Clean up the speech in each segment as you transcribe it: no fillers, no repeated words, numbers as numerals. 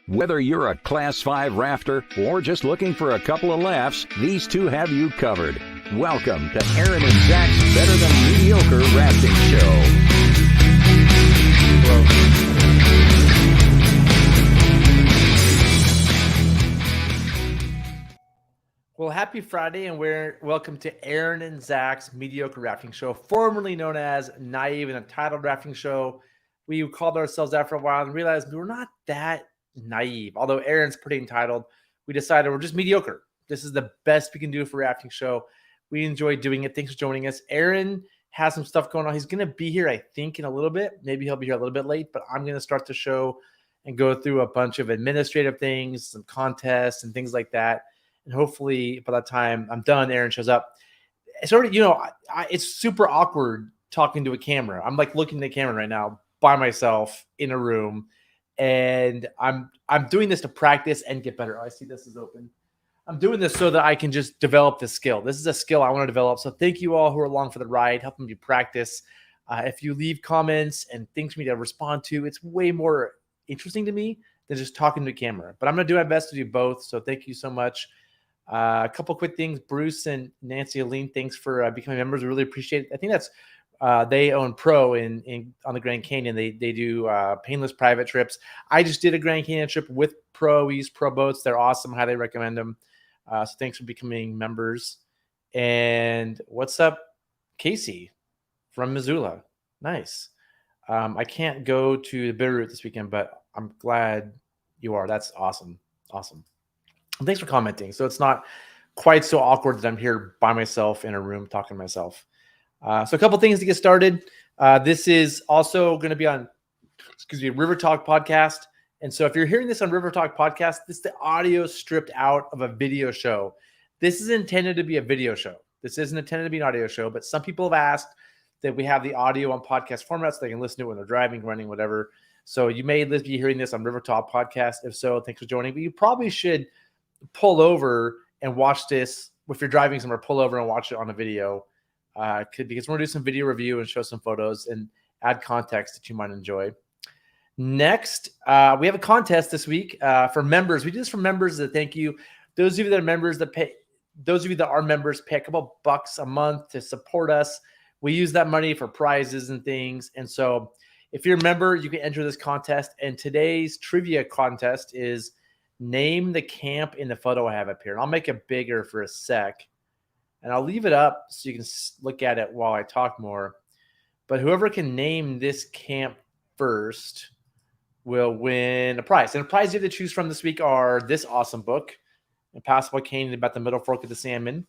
Whether you're a Class 5 rafter or just looking for a couple of laughs, these two have you covered. Welcome to Aaron and Zach's Better Than Mediocre Rafting Show. Well, happy Friday, and welcome to Aaron and Zach's Mediocre Rafting Show, formerly known as Naive and Untitled Rafting Show. We called ourselves that for a while and realized we were not that naive. Although Aaron's pretty entitled, we decided we're just mediocre. This is the best we can do for a rafting show. We enjoy doing it. Thanks for joining us. Aaron has some stuff going on. He's going to be here, I think, in a little bit. Maybe he'll be here a little bit late, but I'm going to start the show and go through a bunch of administrative things, some contests and things like that. And hopefully by the time I'm done, Aaron shows up. It's already, it's super awkward talking to a camera. I'm like looking at the camera right now by myself in a room, and I'm doing this to practice and get better. Oh, I see this is open. I'm doing this so that I can just develop this skill. This is a skill I want to develop. So thank you all who are along for the ride, helping me practice. If you leave comments and things for me to respond to, it's way more interesting to me than just talking to a camera. But I'm going to do my best to do both. So thank you so much. A couple quick things. Bruce and Nancy Aline, thanks for becoming members. We really appreciate it. I think that's they own Pro in on the Grand Canyon. They do painless private trips. I just did a Grand Canyon trip with Pro. We use Pro boats. They're awesome. Highly recommend them. So thanks for becoming members. And what's up, Casey from Missoula? Nice. I can't go to the Bitterroot this weekend, but I'm glad you are. That's awesome. Awesome. Thanks for commenting. So it's not quite so awkward that I'm here by myself in a room talking to myself. So a couple things to get started. This is also going to be on, River Talk Podcast. And so if you're hearing this on River Talk Podcast, this is the audio stripped out of a video show. This is intended to be a video show. This isn't intended to be an audio show, but some people have asked that we have the audio on podcast format so they can listen to it when they're driving, running, whatever. So you may be hearing this on River Talk Podcast. If so, thanks for joining. But you probably should pull over and watch this. If you're driving somewhere, pull over and watch it on a video because we're going to do some video review and show some photos and add context that you might enjoy. Next, we have a contest this week for members. We do this for members as a thank you. Those of you that are members pay a couple bucks a month to support us. We use that money for prizes and things. And so if you're a member, you can enter this contest. And today's trivia contest is name the camp in the photo I have up here. And I'll make it bigger for a sec. And I'll leave it up so you can look at it while I talk more. But whoever can name this camp first will win a prize. And the prize you have to choose from this week are this awesome book, Impassable Canyon about the Middle Fork of the Salmon.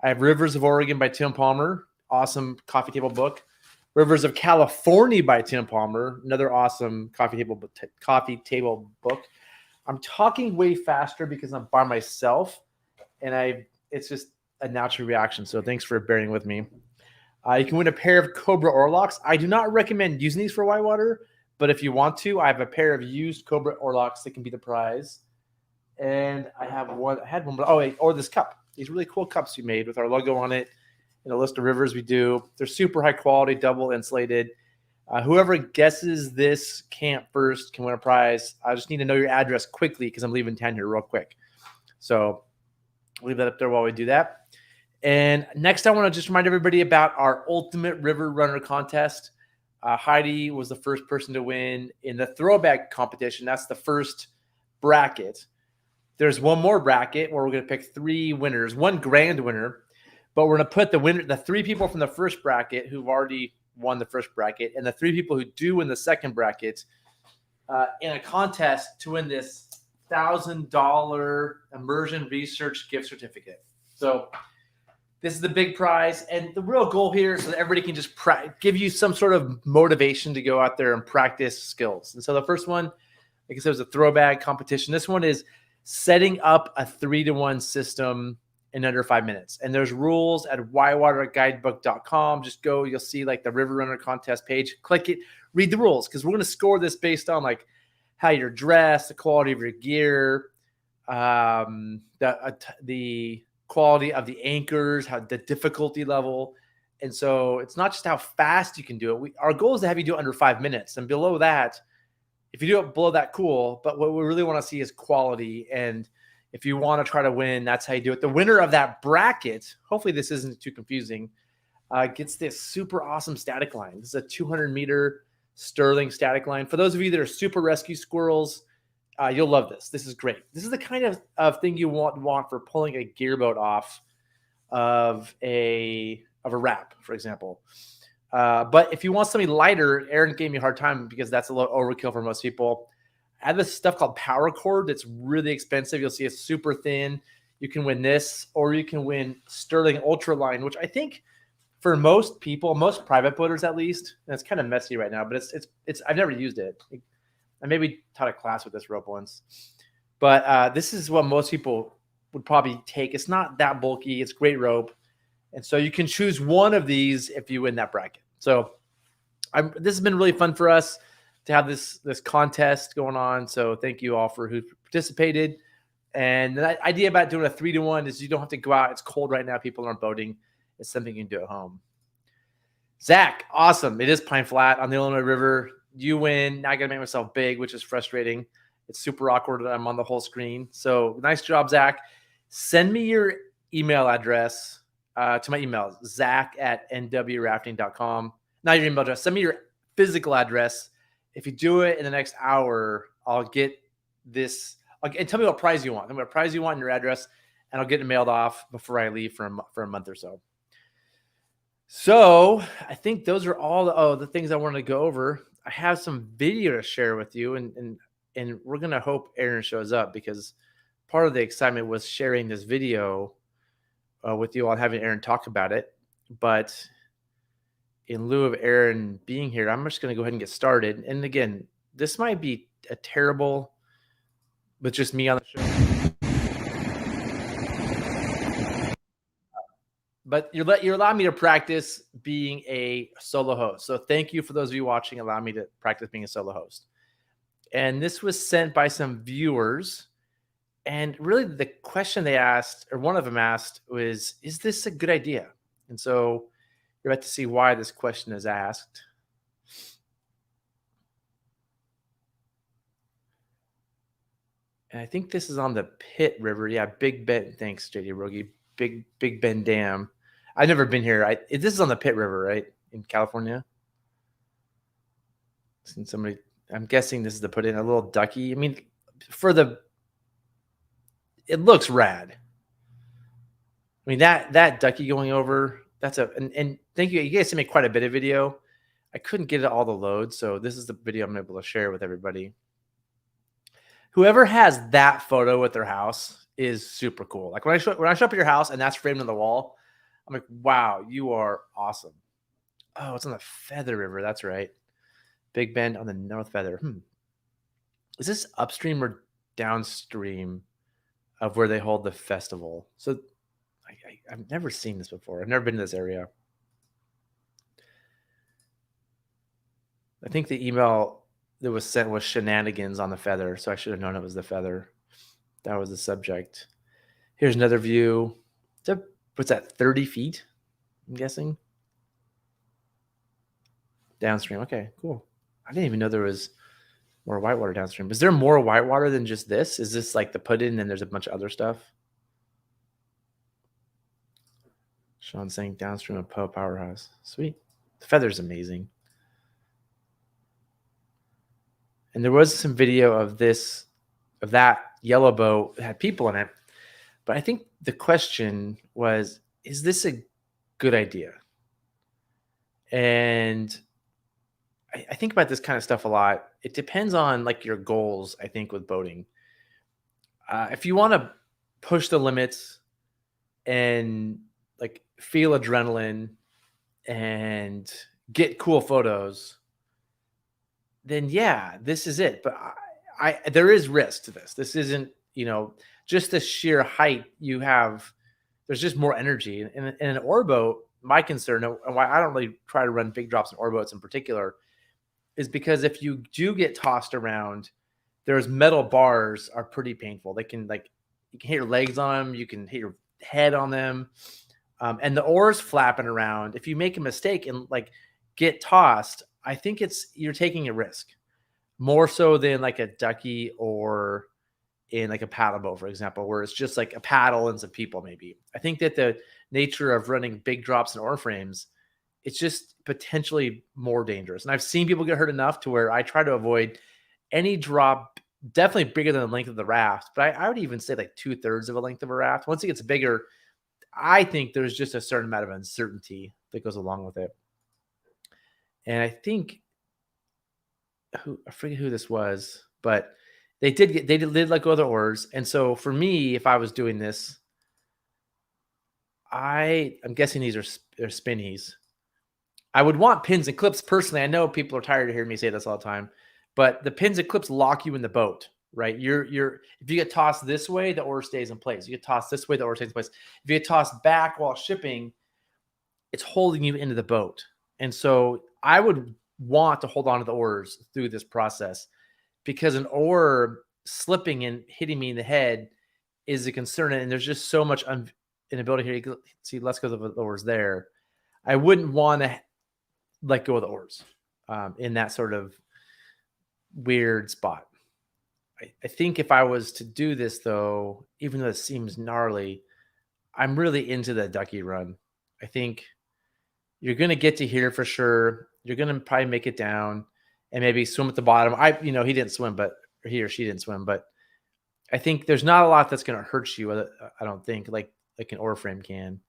I have Rivers of Oregon by Tim Palmer. Awesome coffee table book. Rivers of California by Tim Palmer. Another awesome coffee table book. I'm talking way faster because I'm by myself, and it's just a natural reaction. So thanks for bearing with me. You can win a pair of Cobra Orlocks. I do not recommend using these for whitewater, but if you want to, I have a pair of used Cobra Orlocks that can be the prize. And I had one, or this cup. These really cool cups we made with our logo on it and a list of rivers we do. They're super high quality, double insulated. Whoever guesses this camp first can win a prize. I just need to know your address quickly because I'm leaving town here real quick. So I'll leave that up there while we do that. And next, I want to just remind everybody about our Ultimate River Runner contest. Heidi was the first person to win in the throwback competition. That's the first bracket. There's one more bracket where we're going to pick 3 winners, 1 grand winner, but we're going to put the 3 people from the first bracket who've already won the first bracket and the 3 people who do win the second bracket in a contest to win this $1,000 immersion research gift certificate. So this is the big prize, and the real goal here is so that everybody can just give you some sort of motivation to go out there and practice skills. And so the first one, like I said, was a throwback competition. This one is setting up a 3-to-1 system in under 5 minutes. And there's rules at whitewaterguidebook.com. Just go, you'll see like the River Runner contest page. Click it, read the rules, because we're going to score this based on like how you're dressed, the quality of your gear, the quality of the anchors, how the difficulty level. And so it's not just how fast you can do it. Our goal is to have you do it under 5 minutes. And below that, If you do it below that, cool. But what we really want to see is quality. And if you want to try to win, that's how you do it. The winner of that bracket, hopefully this isn't too confusing, gets this super awesome static line. This is a 200-meter Sterling static line. For those of you that are super rescue squirrels, you'll love this. This is great. This is the kind of thing you want for pulling a gearboat off of a wrap, for example. But if you want something lighter, Aaron gave me a hard time because that's a little overkill for most people. I have this stuff called Power Cord that's really expensive. You'll see it's super thin. You can win this, or you can win Sterling Ultraline, which I think for most people, most private boaters at least, and it's kind of messy right now, but it's I've never used it. I maybe taught a class with this rope once, but this is what most people would probably take. It's not that bulky. It's great rope. And so you can choose one of these if you win that bracket. So this has been really fun for us to have this contest going on. So thank you all for who participated. And the idea about doing a 3-to-1 is you don't have to go out. It's cold right now. People aren't boating. It's something you can do at home. Zach, awesome. It is Pine Flat on the Illinois River. You win. Now I got to make myself big, which is frustrating. It's super awkward that I'm on the whole screen. So nice job, Zach. Send me your email address to my email, zach@nwrafting.com. Not your email address. Send me your physical address. If you do it in the next hour, I'll get this. And tell me what prize you want. Tell me what prize you want and your address, and I'll get it mailed off before I leave for a month or so. So I think those are all the things I wanted to go over. I have some video to share with you, and we're going to hope Aaron shows up because part of the excitement was sharing this video with you all, having Aaron talk about it. But in lieu of Aaron being here, I'm just going to go ahead and get started. And again, this might be a terrible, but just me on the show. But you're allowing me to practice being a solo host. So thank you for those of you watching, allowing me to practice being a solo host. And this was sent by some viewers. And really the question they asked, or one of them asked, was, is this a good idea? And so you're about to see why this question is asked. And I think this is on the Pitt River. Yeah, Big Bend. Thanks, JD Rogie. Big Bend Dam. I've never been here. This is on the Pitt River, right? In California. Seen somebody, I'm guessing this is to put in a little ducky. I mean, it looks rad. I mean, that ducky going over, and thank you. You guys sent me quite a bit of video. I couldn't get all the loads, so this is the video I'm able to share with everybody. Whoever has that photo at their house is super cool. Like when I show up at your house and that's framed on the wall, I'm like, wow, you are awesome. Oh, it's on the Feather River. That's right. Big Bend on the North Feather. Is this upstream or downstream of where they hold the festival? So I've never seen this before. I've never been to this area. I think the email that was sent was shenanigans on the Feather, so I should have known it was the Feather. That was the subject. Here's another view. What's that, 30 feet? I'm guessing. Downstream. Okay, cool. I didn't even know there was more whitewater downstream. Is there more whitewater than just this? Is this like the put-in and there's a bunch of other stuff? Sean saying downstream of Poe Powerhouse. Sweet. The Feather's amazing. And there was some video of that yellow boat that had people in it. But I think the question was, is this a good idea? And I think about this kind of stuff a lot. It depends on like your goals, I think, with boating. If you want to push the limits and like feel adrenaline and get cool photos, then yeah, this is it. But there is risk to this. This isn't, just the sheer height you have. There's just more energy. In an oar boat, my concern, and why I don't really try to run big drops in oar boats in particular, is because if you do get tossed around, those metal bars are pretty painful. They can you can hit your legs on them, you can hit your head on them, and the oars flapping around. If you make a mistake and get tossed, I think you're taking a risk. more so than like a ducky or in like a paddle boat, for example, where it's just like a paddle and some people maybe. I think that the nature of running big drops and oar frames, it's just potentially more dangerous. And I've seen people get hurt enough to where I try to avoid any drop definitely bigger than the length of the raft, but I would even say like 2/3 of a length of a raft. Once it gets bigger, I think there's just a certain amount of uncertainty that goes along with it. And I think I forget who this was, but they did let go of the oars. And so for me, if I was doing this, I'm guessing these are spinnies. I would want pins and clips personally. I know people are tired of hearing me say this all the time, but the pins and clips lock you in the boat, right? If you get tossed this way, the oar stays in place. You get tossed this way, the oar stays in place. If you get tossed back while shipping, it's holding you into the boat. And so I would want to hold on to the oars through this process, because an oar slipping and hitting me in the head is a concern. And there's just so much inability here. You can see, let's go to the oars there. I wouldn't want to let go of the oars in that sort of weird spot. I think if I was to do this, though, even though it seems gnarly, I'm really into the ducky run. I think you're going to get to here for sure. You're going to probably make it down and maybe swim at the bottom. He didn't swim, but he or she didn't swim, but I think there's not a lot that's going to hurt you. I don't think like an oar frame can.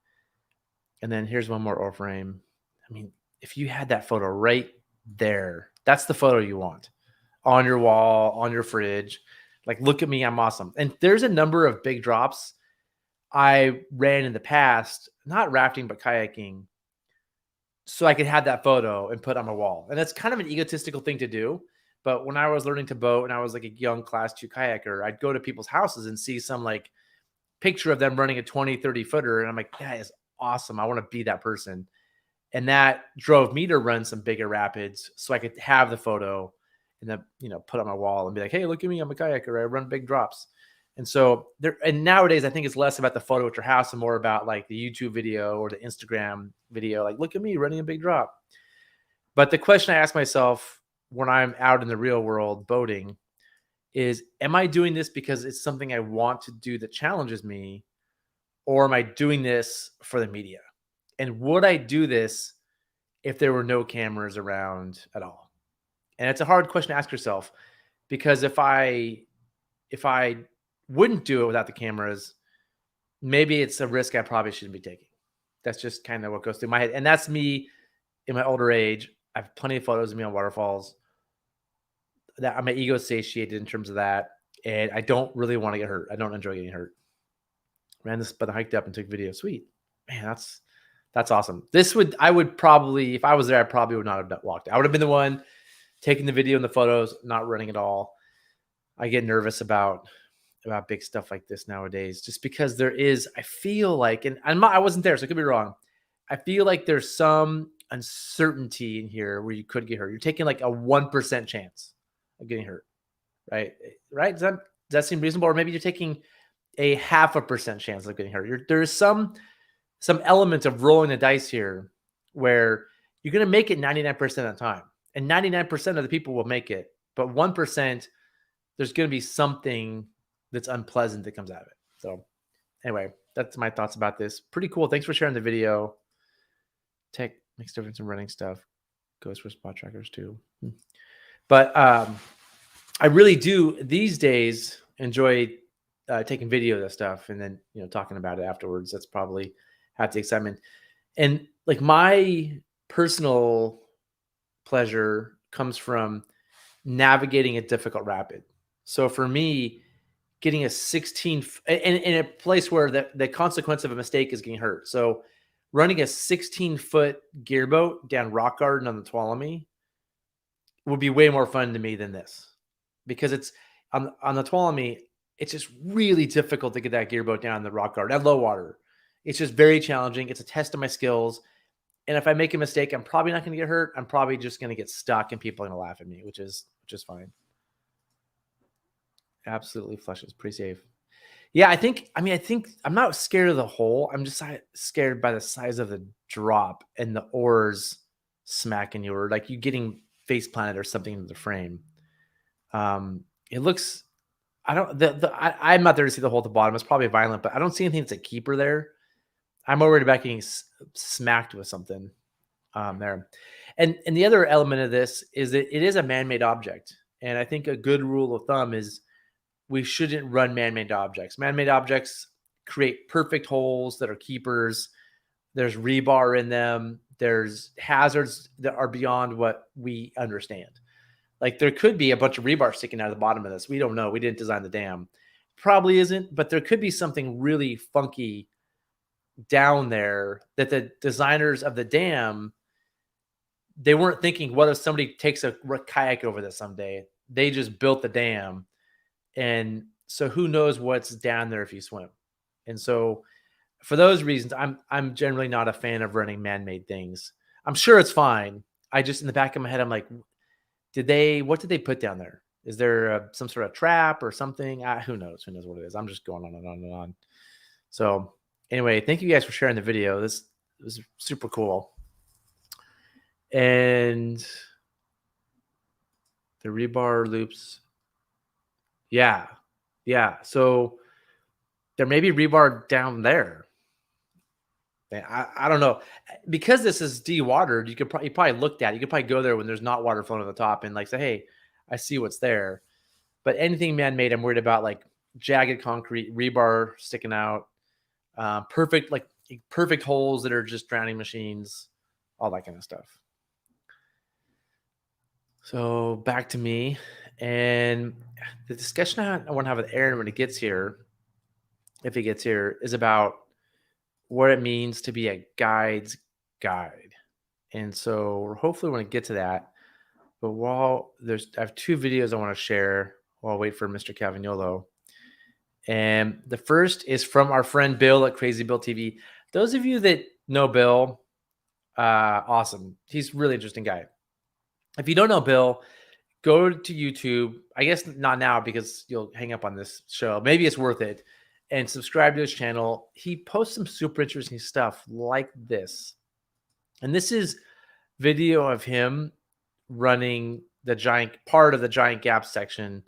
And then here's one more oar frame. I mean, if you had that photo right there, that's the photo you want on your wall, on your fridge. Like, look at me, I'm awesome. And there's a number of big drops I ran in the past, not rafting, but kayaking, so I could have that photo and put on my wall. And that's kind of an egotistical thing to do. But when I was learning to boat and I was like a young class 2 kayaker, I'd go to people's houses and see some like picture of them running a 20, 30 footer. And I'm like, that is awesome. I want to be that person. And that drove me to run some bigger rapids so I could have the photo and then, put on my wall and be like, hey, look at me. I'm a kayaker. I run big drops. And so and nowadays I think it's less about the photo at your house and more about like the YouTube video or the Instagram video. Like, look at me running a big drop. But the question I ask myself when I'm out in the real world boating is, am I doing this because it's something I want to do that challenges me? Or am I doing this for the media? And would I do this if there were no cameras around at all? And it's a hard question to ask yourself, because if I wouldn't do it without the cameras, maybe it's a risk I probably shouldn't be taking. That's just kind of what goes through my head. And that's me in my older age. I have plenty of photos of me on waterfalls. That my ego satiated in terms of that. And I don't really want to get hurt. I don't enjoy getting hurt. Ran this, but I hiked up and took video. Sweet. Man, that's awesome. I would probably, if I was there, I probably would not have walked. I would have been the one taking the video and the photos, not running at all. I get nervous about big stuff like this nowadays, just because I feel like, and I wasn't there, so I could be wrong. I feel like there's some uncertainty in here where you could get hurt. You're taking like a 1% chance of getting hurt, right? Right? Does that seem reasonable? Or maybe you're taking a 0.5% chance of getting hurt. There's some element of rolling the dice here where you're going to make it 99% of the time, and 99% of the people will make it, but 1%, there's going to be something that's unpleasant that comes out of it. So anyway, that's my thoughts about this. Pretty cool. Thanks for sharing the video. Tech makes difference in running stuff. Goes for spot trackers too. But I really do these days enjoy taking video of that stuff and then, talking about it afterwards. That's probably half the excitement. And like my personal pleasure comes from navigating a difficult rapid. So for me, getting a 16 in a place where the consequence of a mistake is getting hurt. So running a 16-foot gearboat down rock garden on the Tuolumne would be way more fun to me than this, because it's on the Tuolumne. It's just really difficult to get that gearboat down the rock garden at low water. It's just very challenging. It's a test of my skills. And if I make a mistake, I'm probably not going to get hurt. I'm probably just going to get stuck and people are going to laugh at me, which is fine. Absolutely flushes. Pretty safe. Yeah, I think I'm not scared of the hole. I'm just scared by the size of the drop and the oars smacking you, or like you getting face planted or something into the frame. It looks. I don't. I'm not there to see the hole at the bottom. It's probably violent, but I don't see anything that's a keeper there. I'm more worried about getting smacked with something there. And the other element of this is that it is a man-made object, and I think a good rule of thumb is we shouldn't run man-made objects. Man-made objects create perfect holes that are keepers. There's rebar in them. There's hazards that are beyond what we understand. Like there could be a bunch of rebar sticking out of the bottom of this. We don't know. We didn't design the dam. Probably isn't, but there could be something really funky down there that the designers of the dam, they weren't thinking, what if somebody takes a kayak over this someday? They just built the dam. And so who knows what's down there if you swim. And so for those reasons, I'm generally not a fan of running man-made things. I'm sure it's fine. I just, in the back of my head, I'm like, what did they put down there? Is there some sort of trap or something? Who knows? Who knows what it is? I'm just going on and on and on. So anyway, thank you guys for sharing the video. This was super cool. And the rebar loops. Yeah. So there may be rebar down there. I don't know, because this is dewatered. You probably looked at it. You could probably go there when there's not water flowing on the top and like say, hey, I see what's there. But anything man-made, I'm worried about, like jagged concrete, rebar sticking out, perfect holes that are just drowning machines, all that kind of stuff. So back to me, and the discussion I want to have with Aaron when he gets here, if he gets here, is about what it means to be a guide's guide. And so hopefully we're going to get to that. But I have 2 videos I want to share while I wait for Mr. Cavagnolo. And the first is from our friend Bill at Crazy Bill TV. Those of you that know Bill, awesome. He's a really interesting guy. If you don't know Bill, go to YouTube. I guess not now because you'll hang up on this show. Maybe it's worth it. And subscribe to his channel. He posts some super interesting stuff like this. And this is video of him running the part of the Giant Gap section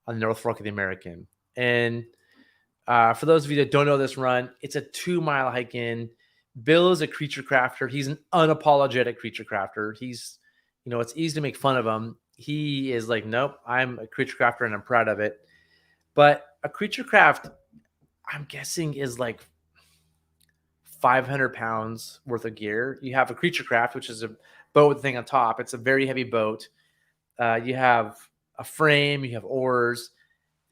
on the North Fork of the American. And for those of you that don't know this run, it's a 2-mile hike in. Bill is a creature crafter. He's an unapologetic creature crafter. He's, it's easy to make fun of him. He is like, nope, I'm a creature crafter and I'm proud of it. But a creature craft, I'm guessing, is like 500 pounds worth of gear. You have a creature craft, which is a boat with a thing on top. It's a very heavy boat. You have a frame, you have oars.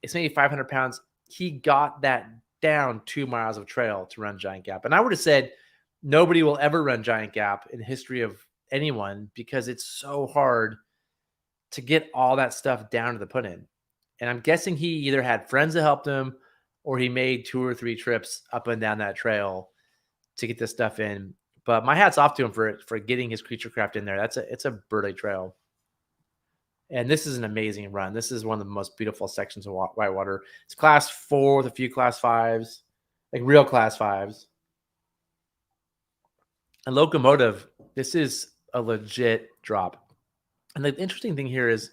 It's maybe 500 pounds. He got that down 2 miles of trail to run Giant Gap. And I would have said nobody will ever run Giant Gap in the history of anyone because it's so hard to get all that stuff down to the put-in. And I'm guessing he either had friends that helped him or he made 2 or 3 trips up and down that trail to get this stuff in. But my hat's off to him for getting his creature craft in there. It's a burly trail. And this is an amazing run. This is one of the most beautiful sections of whitewater. It's class 4 with a few class 5s, like real class 5s. And locomotive, this is a legit drop. And the interesting thing here is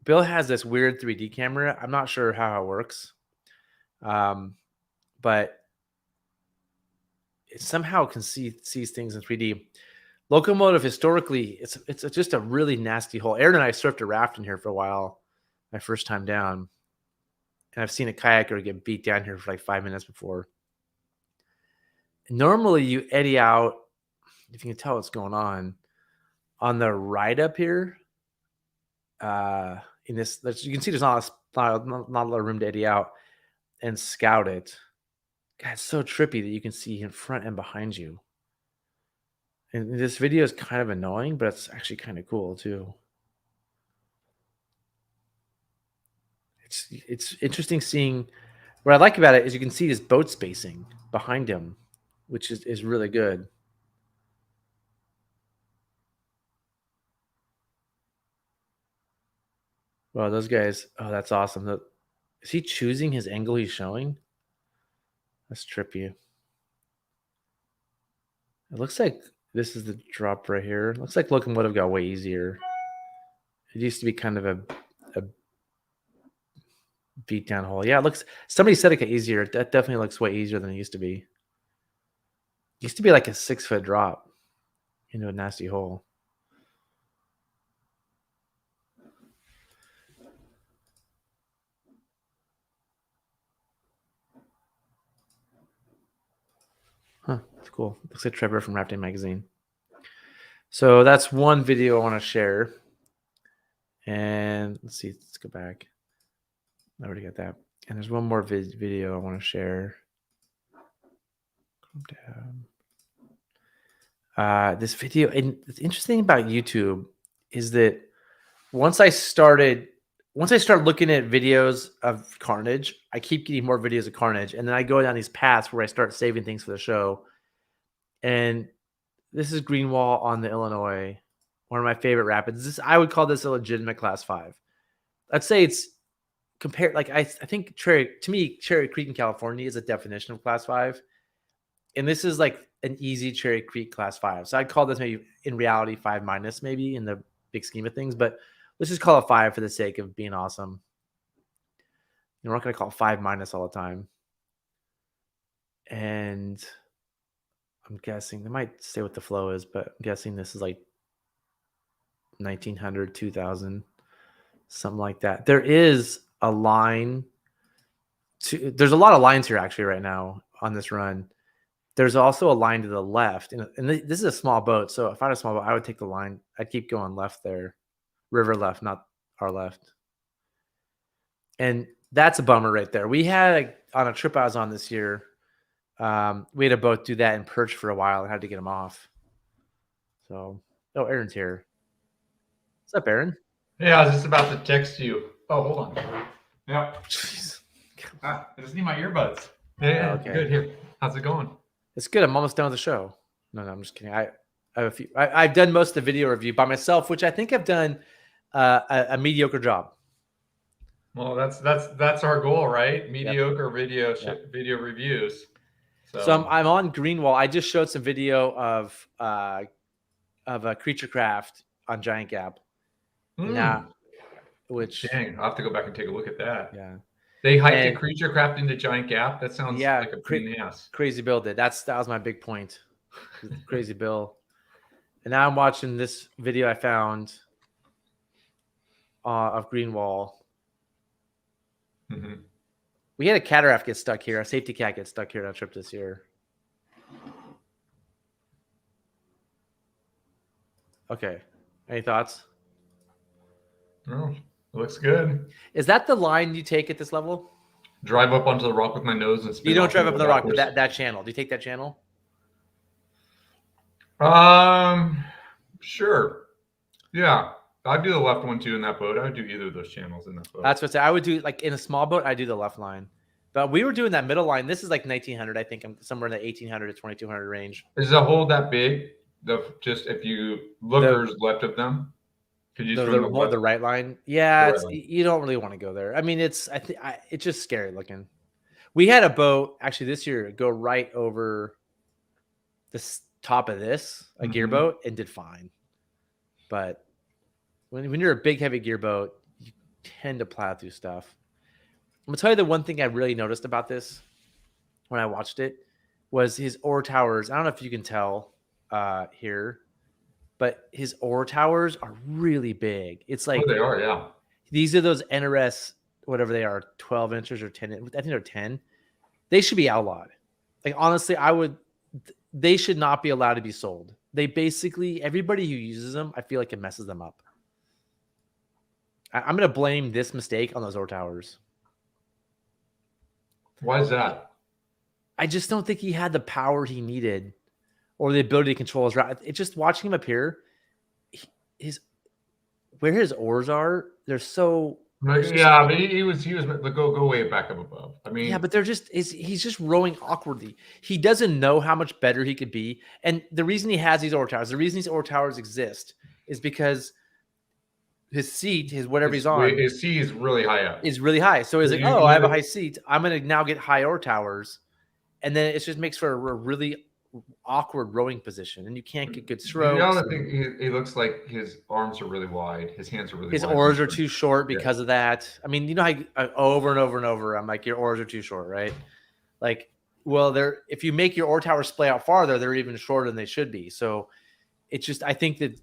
Bill has this weird 3D camera. I'm not sure how it works. But it somehow can sees things in 3D. Locomotive, historically, it's just a really nasty hole. Aaron and I surfed a raft in here for a while, my first time down. And I've seen a kayaker get beat down here for like 5 minutes before. Normally, you eddy out, if you can tell what's going on the ride up here. In this, you can see there's not a lot of room to eddy out and scout it. God, it's so trippy that you can see in front and behind you. And this video is kind of annoying, but it's actually kind of cool too. It's interesting seeing. What I like about it is you can see his boat spacing behind him, which is really good. Wow, those guys. Oh, that's awesome. Is he choosing his angle he's showing? That's trippy. It looks like this is the drop right here. It looks like locomotive got way easier. It used to be kind of a beat down hole. Yeah, it looks. Somebody said it got easier. That definitely looks way easier than it used to be. It used to be like a 6-foot drop into a nasty hole. Huh, that's cool. Looks like Trevor from Rafting Magazine. So that's one video I want to share. And let's see, let's go back. I already got that. And there's one more video I want to share. Calm down. This video, and the interesting about YouTube is that once I started looking at videos of carnage, I keep getting more videos of carnage, and then I go down these paths where I start saving things for the show. And this is Greenwall on the Illinois, one of my favorite rapids. I would call this a legitimate Class 5. I'd say it's compared, like I think Cherry Creek in California is a definition of Class 5, and this is like an easy Cherry Creek Class 5. So I'd call this maybe in reality 5- maybe in the big scheme of things, but let's just call it 5 for the sake of being awesome. We're not going to call it 5- all the time. And I'm guessing they might say what the flow is, but I'm guessing this is like 1900, 2000, something like that. There is a line there's a lot of lines here actually right now on this run. There's also a line to the left, and this is a small boat. So if I had a small boat, I would take the line. I'd keep going left there, river left, not our left. And that's a bummer right there. We had on a trip I was on this year, we had a boat do that and perch for a while and had to get him off. So, oh, Aaron's here. What's up, Aaron? Yeah, I was just about to text you. Oh, hold on. Yep. I just need my earbuds. Yeah, okay. Good. Here. How's it going? It's good. I'm almost done with the show. No, I'm just kidding. I have a few. I've done most of the video review by myself, which I think I've done a mediocre job. Well, that's our goal, right? Mediocre video reviews. So I'm on Greenwall. I just showed some video of a creature craft on Giant Gap. Now, which dang, I'll have to go back and take a look at that. Yeah. They hiked a creature craft into Giant Gap. That sounds like a pain in the ass. Crazy Bill did. That was my big point. Crazy Bill. And now I'm watching this video I found of Greenwall. Mm-hmm. We had a cataract get stuck here. A safety cat get stuck here on a trip this year. Okay. Any thoughts? Oh, it looks good. Is that the line you take at this level? Drive up onto the rock with my nose and spin. You don't drive up on the rock, but that channel. Do you take that channel? Sure. Yeah. I'd do the left one too in that boat. I would do either of those channels in that boat. That's what I would do. Like in a small boat, I do the left line. But we were doing that middle line. This is like 1900. I think I'm somewhere in the 1800 to 2200 range. Is the hole that big? Just if you lookers left of them, could you the right line? Yeah, you don't really want to go there. I mean, it's just scary looking. We had a boat actually this year go right over the top of this, a gear boat, and did fine. But when you're a big heavy gear boat, you tend to plow through stuff. I'm gonna tell you the one thing I really noticed about this when I watched it was his oar towers. I don't know if you can tell here, but his oar towers are really big. It's like they are, yeah. These are those NRS, whatever they are, 12 inches or 10. I think they're 10. They should be outlawed. Like honestly, they should not be allowed to be sold. They basically, everybody who uses them, I feel like it messes them up. I'm going to blame this mistake on those oar towers. Why is that? I just don't think he had the power he needed or the ability to control his route. It's just watching him up here, where his oars are, they're so... Yeah, but he was go way back up above. I mean, yeah, but he's just rowing awkwardly. He doesn't know how much better he could be. And the reason he has these oar towers, the reason these oar towers exist is because his seat, whatever he's on, his seat is really high up. Is really high. So he's like, I have a high seat. I'm going to now get high oar towers. And then it just makes for a really awkward rowing position, and you can't get good The strokes. other thing, he looks like his arms are really wide. His hands are really His wide. oars are too short because of that. I mean, you know how over and over and over, I'm like, your oars are too short, right? Like, well, if you make your oar towers splay out farther, they're even shorter than they should be. So it's just, I think that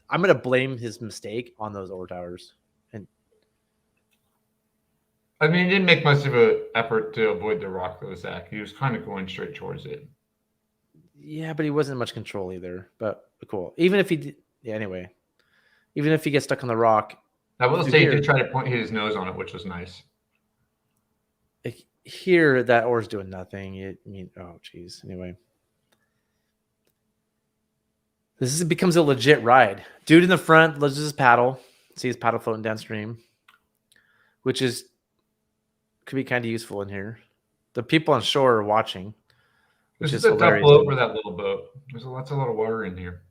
I'm going to blame his mistake on those oar towers. And I mean, he didn't make much of an effort to avoid the rock, though, Zach. He was kind of going straight towards it. yeah, but he wasn't in much control either. But cool. Even if he did, anyway, even if he gets stuck on the rock. I will say he did try to point his nose on it, which was nice. Here, that oar's doing nothing. Oh, geez. Anyway. This becomes a legit ride. Dude in the front loses his paddle. See his paddle floating downstream, which could be kind of useful in here. The people on shore are watching. This is a tough float for that little boat. That's a lot of water in here.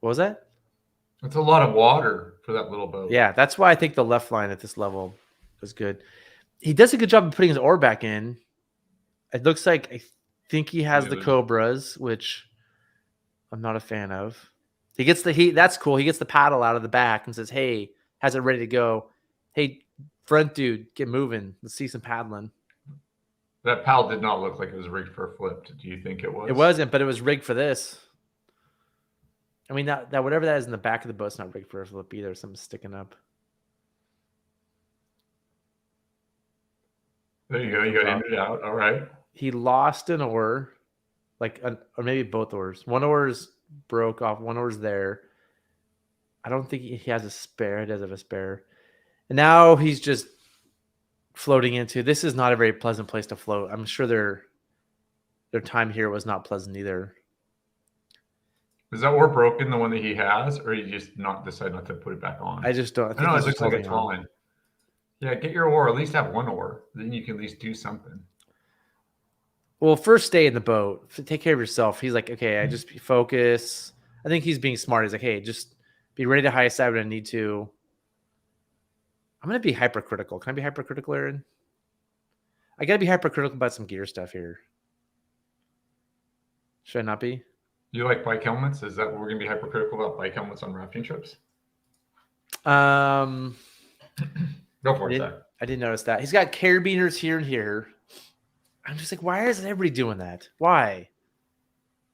What was that? That's a lot of water for that little boat. Yeah, that's why I think the left line at this level was good. He does a good job of putting his oar back in. It looks like I think he has the cobras, which I'm not a fan of. He gets that's cool. He gets the paddle out of the back and says, "Hey," has it ready to go. "Hey, front dude, get moving. Let's see some paddling." That paddle did not look like it was rigged for a flip. Do you think it was? It wasn't, but it was rigged for this. I mean, that whatever that is in the back of the boat's not rigged for a flip either. Something's sticking up. There you go. You got it out. All right. He lost an oar, or maybe both oars. One oar's broke off. One oar's there. I don't think he has a spare. He does have a spare. And now he's just floating into. This is not a very pleasant place to float. I'm sure their time here was not pleasant either. Is that oar broken, the one that he has, or you just decide not to put it back on? I just don't. I know it looks like it's falling. Yeah, get your oar. At least have one oar. Then you can at least do something. Well, first stay in the boat. Take care of yourself. He's like, okay, I just focus. I think he's being smart. He's like, hey, just be ready to high side when I need to. I'm going to be hypercritical. Can I be hypercritical, Aaron? I got to be hypercritical about some gear stuff here. Should I not be? You like bike helmets? Is that what we're going to be hypercritical about, bike helmets on rafting trips? Go for it, Zach. I didn't notice that. He's got carabiners here and here. I'm just like, why isn't everybody doing that? Why?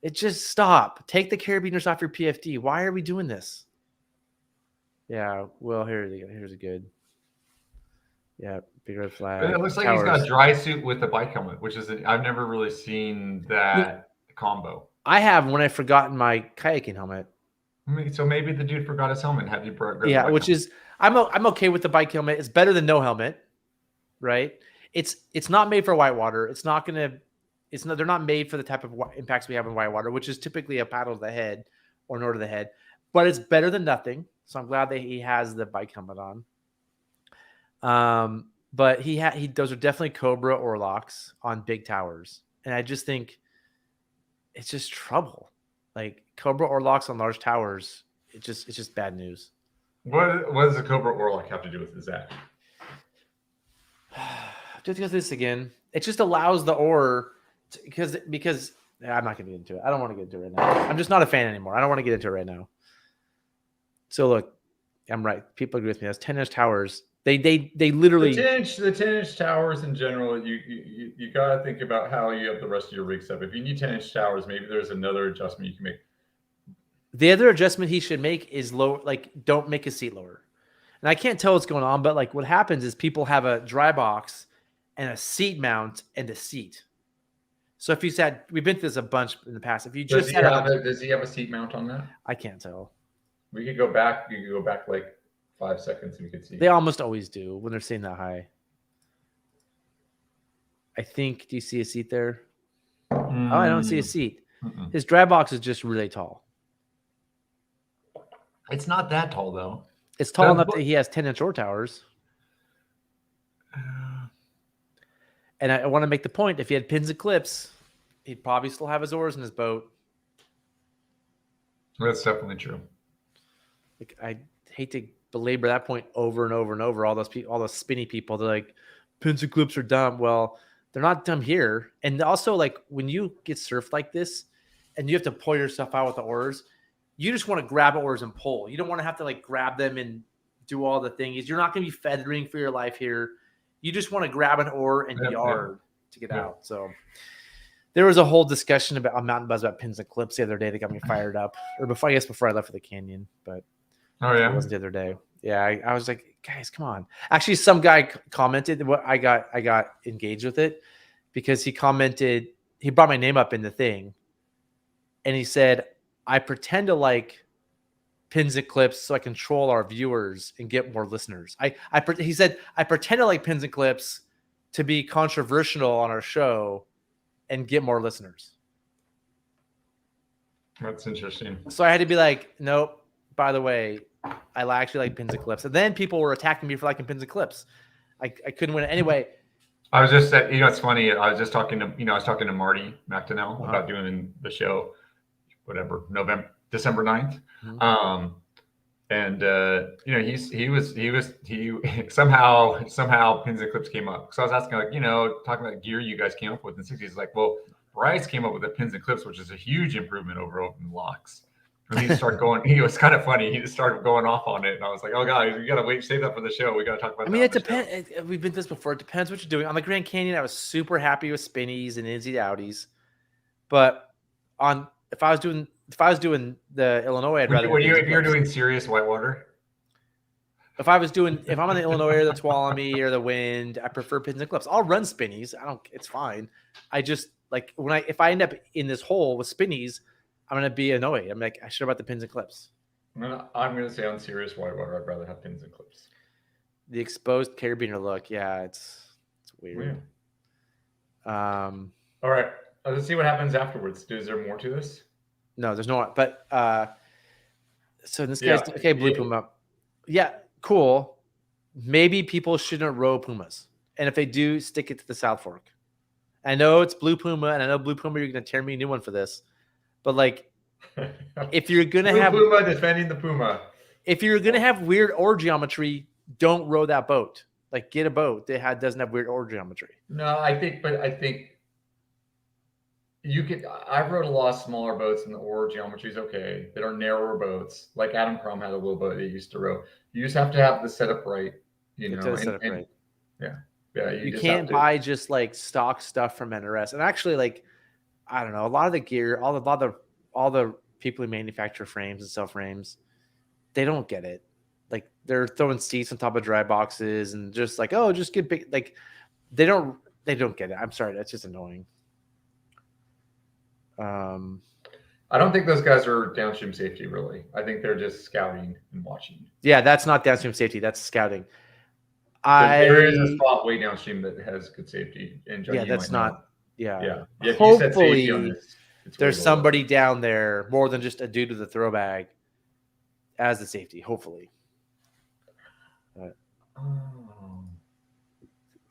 It just stop. Take the carabiners off your PFD. Why are we doing this? Yeah, well, here's a good. Yeah, big red flag. It looks like he's got a dry suit with a bike helmet, which is I've never really seen that combo. I have when I've forgotten my kayaking helmet. So maybe the dude forgot his helmet. Have you brought? Yeah, which is I'm okay with the bike helmet. It's better than no helmet, right? It's not made for whitewater. It's not gonna. They're not made for the type of impacts we have in whitewater, which is typically a paddle to the head or an oar to the head. But it's better than nothing. So I'm glad that he has the bike helmet on. But those are definitely Cobra or locks on big towers, and I just think it's just trouble. Like Cobra or locks on large towers, it's just bad news. What does the Cobra Orlock have to do with Zach? Just go through this again. It just allows the oar because I'm not going to get into it. I don't want to get into it right now. I'm just not a fan anymore. I don't want to get into it right now. So look, I'm right. People agree with me. That's 10-inch towers. They literally the 10-inch towers in general. You got to think about how you have the rest of your rig set. If you need 10-inch towers, maybe there's another adjustment you can make. The other adjustment he should make is lower, like don't make his seat lower. And I can't tell what's going on, but like what happens is people have a dry box and a seat mount and a seat. So if you said, we've been through this a bunch in the past. If you just does he have a seat mount on that? I can't tell. We could go back. You could go back like 5 seconds and we could see. They almost always do when they're sitting that high. I think, do you see a seat there? Oh, I don't see a seat. His dry box is just really tall. It's not that tall though. It's tall enough that he has 10-inch oar towers. And I want to make the point, if he had pins and clips, he'd probably still have his oars in his boat. That's definitely true. Like, I hate to belabor that point over and over and over. All those people, all those spinny people, they're like, pins and clips are dumb. Well, they're not dumb here. And also, like, when you get surfed like this, and you have to pull yourself out with the oars. You just want to grab oars and pull. You don't want to have to like grab them and do all the things. You're not going to be feathering for your life here. You just want to grab an oar and yard to get out. So there was a whole discussion about on Mountain Buzz about pins and clips the other day that got me fired up, or before I left for the canyon, but it wasn't the other day. Yeah, I was like, guys, come on. Actually, some guy commented what I got engaged with it because he commented, he brought my name up in the thing, and he said, I pretend to like pins and clips so I control our viewers and get more listeners. He said, I pretend to like pins and clips to be controversial on our show and get more listeners. That's interesting. So I had to be like, nope, by the way, I actually like pins and clips. And then people were attacking me for liking pins and clips. I couldn't win it. Anyway. I was just saying, it's funny. I was just talking to Marty McDonnell about doing the show, whatever, December 9th. Mm-hmm. He somehow pins and clips came up. So I was asking, like, talking about gear you guys came up with in the 60s. He's like, well, Bryce came up with the pins and clips, which is a huge improvement over open locks. And he started going, it was kind of funny. He just started going off on it. And I was like, oh, God, we got to save that for the show. We got to talk about that. It depends. We've been this before. It depends what you're doing. On the Grand Canyon, I was super happy with spinnies and Izzy Audis. But if I was doing the Illinois, I'd rather. If you're doing serious whitewater? If I'm on the Illinois or the Tuolumne or the Wind, I prefer pins and clips. I'll run spinnies. It's fine. I just like if I end up in this hole with spinnies, I'm going to be annoyed. I'm like, I should have brought the pins and clips. I'm going to say on serious whitewater, I'd rather have pins and clips. The exposed carabiner look. Yeah, it's weird. All right. Let's see what happens afterwards. Is there more to this? No, there's no. But so this guy's okay. Blue Puma. Yeah, cool. Maybe people shouldn't row Pumas. And if they do, stick it to the South Fork. I know it's Blue Puma, and I know Blue Puma, you're going to tear me a new one for this. But like, if you're gonna have Puma defending the Puma, if you're gonna have weird oar geometry, don't row that boat. Like, get a boat that doesn't have weird oar geometry. No, I think you could. I've rowed a lot of smaller boats, and the oar geometry is okay. That are narrower boats. Like Adam Crum had a little boat that he used to row. You just have to have the setup right. Right. Yeah. You can't buy just like stock stuff from NRS, and actually, like, I don't know, a lot of the gear, all the people who manufacture frames and sell frames, they don't get it. Like, they're throwing seats on top of dry boxes and just like, oh, just get big. Like, they don't get it. I'm sorry, that's just annoying. I don't think those guys are downstream safety, really. I think they're just scouting and watching. Yeah, that's not downstream safety. That's scouting. There is a spot way downstream that has good safety. And Johnny, that's not. Yeah. Hopefully, there's somebody down there more than just a dude with a throw bag as the safety. Hopefully, I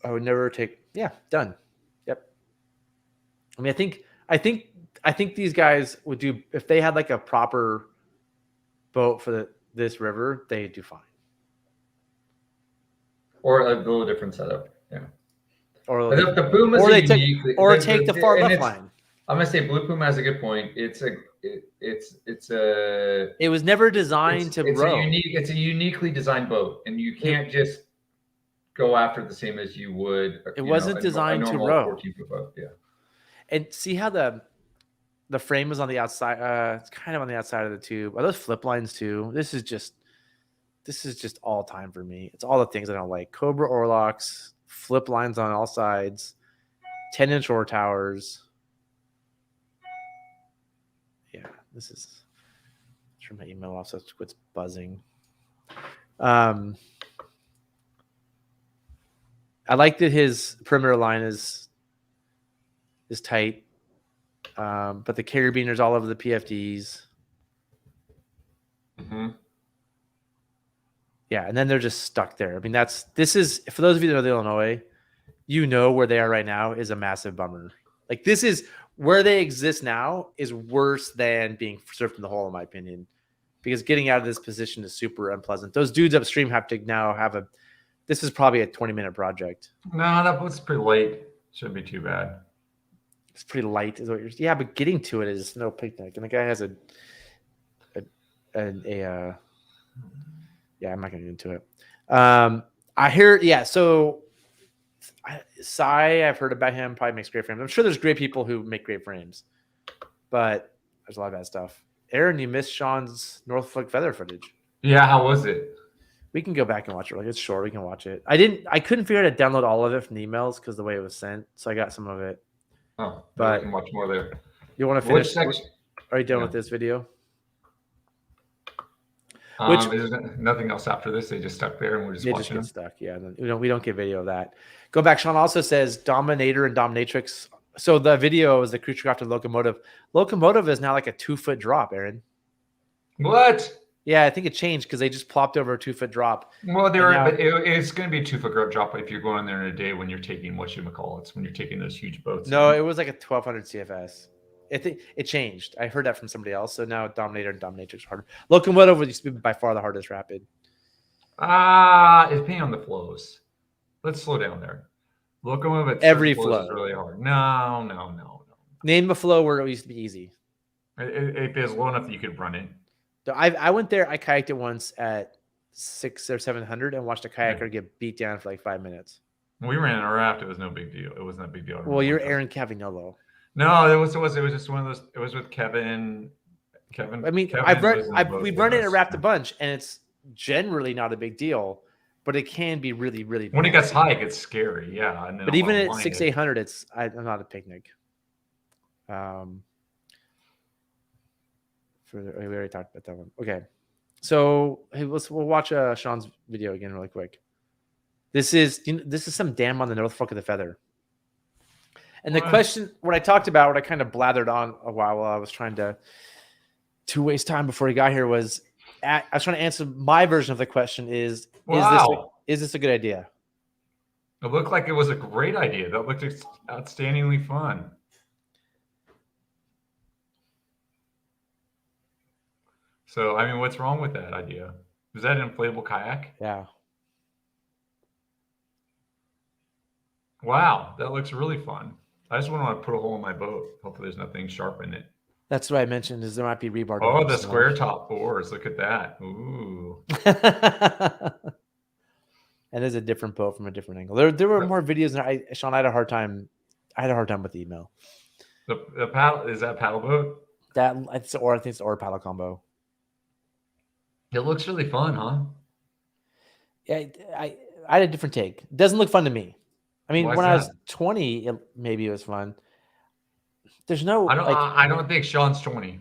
would never take. Yeah, done. Yep. I mean, I think these guys would do if they had like a proper boat for this river. They'd do fine. Or a little different setup. Yeah. Or the Puma, take the far left line. I'm gonna say Blue Puma has a good point. It was never designed to row. It's a uniquely designed boat, and you can't just go after the same as you would. It wasn't designed to row. 14-foot boat. Yeah. And see how the frame is on the outside. It's kind of on the outside of the tube. Are those flip lines too? This is just all time for me. It's all the things I don't like. Cobra oar locks, flip lines on all sides, 10-inch oar towers. Yeah, this is. Turn my email off so it quits buzzing. I like that his perimeter line is tight, but the carabiners all over the PFDs. Mm-hmm. Yeah, and then they're just stuck there. I mean, this is for those of you that know the Illinois, where they are right now is a massive bummer. Like, this is where they exist now is worse than being surfed in the hole, in my opinion, because getting out of this position is super unpleasant. Those dudes upstream have to now have this is probably a 20-minute project. No, that was pretty late. Shouldn't be too bad. It's pretty light, is what you're. Yeah, but getting to it is no picnic. And the guy has a yeah, I'm not gonna get into it. I hear, yeah. So, I've heard about him. Probably makes great frames. I'm sure there's great people who make great frames, but there's a lot of bad stuff. Aaron, you missed Sean's Norfolk feather footage. Yeah, how was it? We can go back and watch it. Like, it's short. We can watch it. I couldn't figure out how to download all of it from the emails because the way it was sent. So I got some of it. Oh, but we can watch more there. You want to finish? Which section? Are you done with this video? There's nothing else after this. They just stuck there and we're just watching them. Stuck. Yeah, we don't get video of that. Go back. Sean also says Dominator and Dominatrix. So the video is the creature crafted locomotive. Locomotive is now like a 2-foot drop, Aaron. What? Yeah, I think it changed because they just plopped over a 2-foot drop. Well, it's going to be a 2-foot drop if you're going there in a day when you're taking whatchamacallits, when you're taking those huge boats. No, it was like a 1200 CFS. I think it changed. I heard that from somebody else. So now Dominator and Dominatrix are harder. Locomotive used to be by far the hardest rapid. It's depending on the flows. Let's slow down there. Locomotive at every flow is really hard. No. Name a flow where it used to be easy. If it's low enough that you could run it. So I went there. I kayaked it once at 600 or 700 and watched a kayaker get beat down for like 5 minutes. We ran in a raft. It was no big deal. It wasn't a big deal. Well, you're Aaron Cavignolo. No, it was just one of those. It was with Kevin. I mean, we've run it in a raft a bunch, and it's generally not a big deal, but it can be really, really bad. When it gets high, it gets scary. Yeah. And then but even at 600-800, I'm not a picnic. We already talked about that one. Okay, so hey, we'll watch Sean's video again really quick. This is some dam on the North Fork of the Feather. And the question, what I talked about, what I kind of blathered on a while I was trying to waste time before he got here was, I was trying to answer my version of the question is this a good idea? It looked like it was a great idea. That looked outstandingly fun. So, I mean, what's wrong with that idea? Is that an inflatable kayak? Yeah. Wow, that looks really fun. I just want to put a hole in my boat. Hopefully there's nothing sharp in it. That's what I mentioned, is there might be rebar. Oh, the square top oars. Look at that. Ooh. And there's a different boat from a different angle. There were more videos, and Sean, I had a hard time with the email. The paddle, is that paddle boat? I think it's the oar paddle combo. It looks really fun, huh? Yeah, I had a different take. It doesn't look fun to me. I mean, when I was 20, maybe it was fun. There's no. I don't think Sean's 20.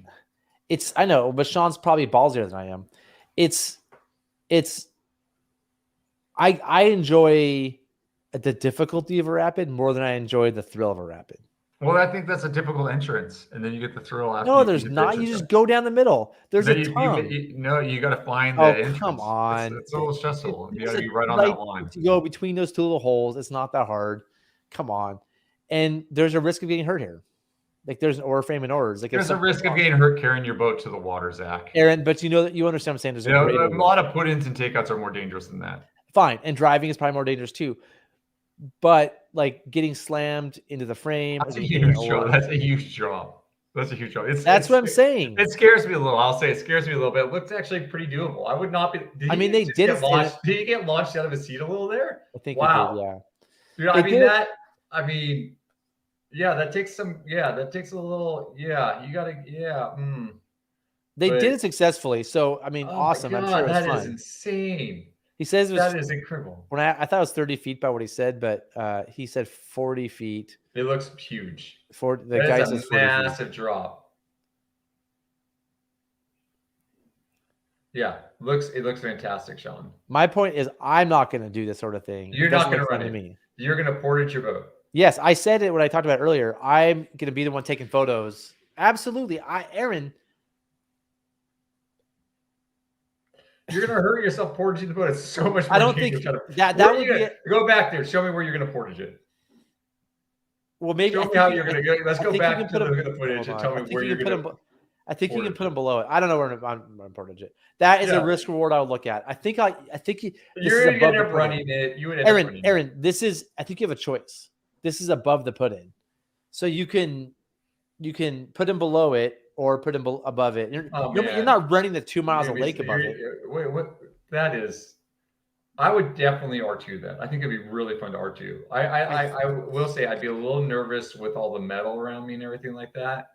I know, but Sean's probably ballsier than I am. I enjoy the difficulty of a rapid more than I enjoy the thrill of a rapid. Well, I think that's a difficult entrance, and then you get the thrill after. No, there's not. You just go down the middle. There's a tongue. You got to find the entrance. Come on. It's a little stressful. You got to be right on that line. To go between those two little holes, it's not that hard. Come on. And there's a risk of getting hurt here. Like there's an oar frame and oars. Like there's a risk of getting hurt carrying your boat to the water, Zach. Aaron, but you understand what I'm saying. There's a lot of put-ins and takeouts are more dangerous than that. Fine. And driving is probably more dangerous too. But like getting slammed into the frame. That's a huge drop. That's a huge drop. That's what I'm saying. It scares me a little. I'll say it scares me a little bit. It looks actually pretty doable. I would not be. They did it. Did you get launched out of a seat a little there? I think. Wow. Did, yeah. That takes some. Yeah, that takes a little. Yeah, you gotta. Yeah. They did it successfully. So I mean, awesome. I'm sure it was fun. That is insane. He says that is incredible. When I thought it was 30 feet by what he said, but he said 40 feet. It looks huge. The guy says 40 massive feet. Drop. Yeah, it looks fantastic, Sean. My point is, I'm not going to do this sort of thing. You're not going to run it. You're going to portage your boat. Yes, I said it when I talked about it earlier. I'm going to be the one taking photos. Absolutely, Aaron. You're gonna hurt yourself portaging the boat. It's so much more. I don't think that would be go back there. Show me where you're gonna portage it. Well, maybe show me how you're gonna go. Let's go back to the footage and tell me where you're gonna. I think you can put them below it. I don't know where I'm gonna portage it. That is a risk reward I would look at. I think you're gonna end up running it. You would end up running Aaron, this is. I think you have a choice. This is above the put in. So you can put him below it or put him above it. You're man. not running the 2 miles of You're- lake above it. Wait, what? That is. I would definitely R2 that. I think it'd be really fun to R2. I will say I'd be a little nervous with all the metal around me and everything like that.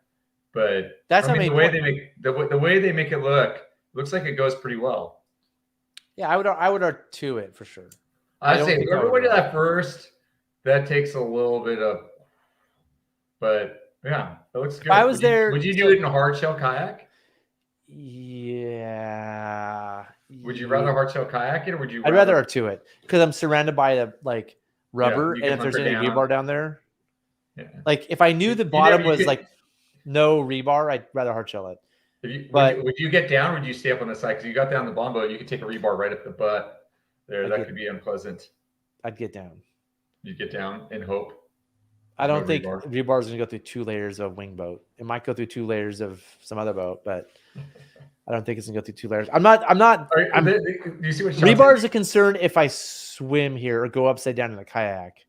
But That's the way they make the way they make it looks like it goes pretty well. Yeah, I would R2 it for sure. I'd say whoever did that first, that takes a little bit of, but yeah, it looks good. If I was there, would you do it in a hard shell kayak? Yeah. Would you rather hard shell kayak it, or would you? I'd rather R2 it because I'm surrounded by the like rubber, and if there's any rebar down there, like if I knew the bottom was like no rebar, I'd rather hard shell it. Would you get down, or would you stay up on the side? Because you got down the bottom boat, you could take a rebar right up the butt. That could be unpleasant. I'd get down. You'd get down and hope. I don't think rebar is going to go through 2 layers of wing boat. It might go through 2 layers of some other boat, but I don't think it's going to go through 2 layers. Do you see what rebar is a concern if I swim here or go upside down in a kayak.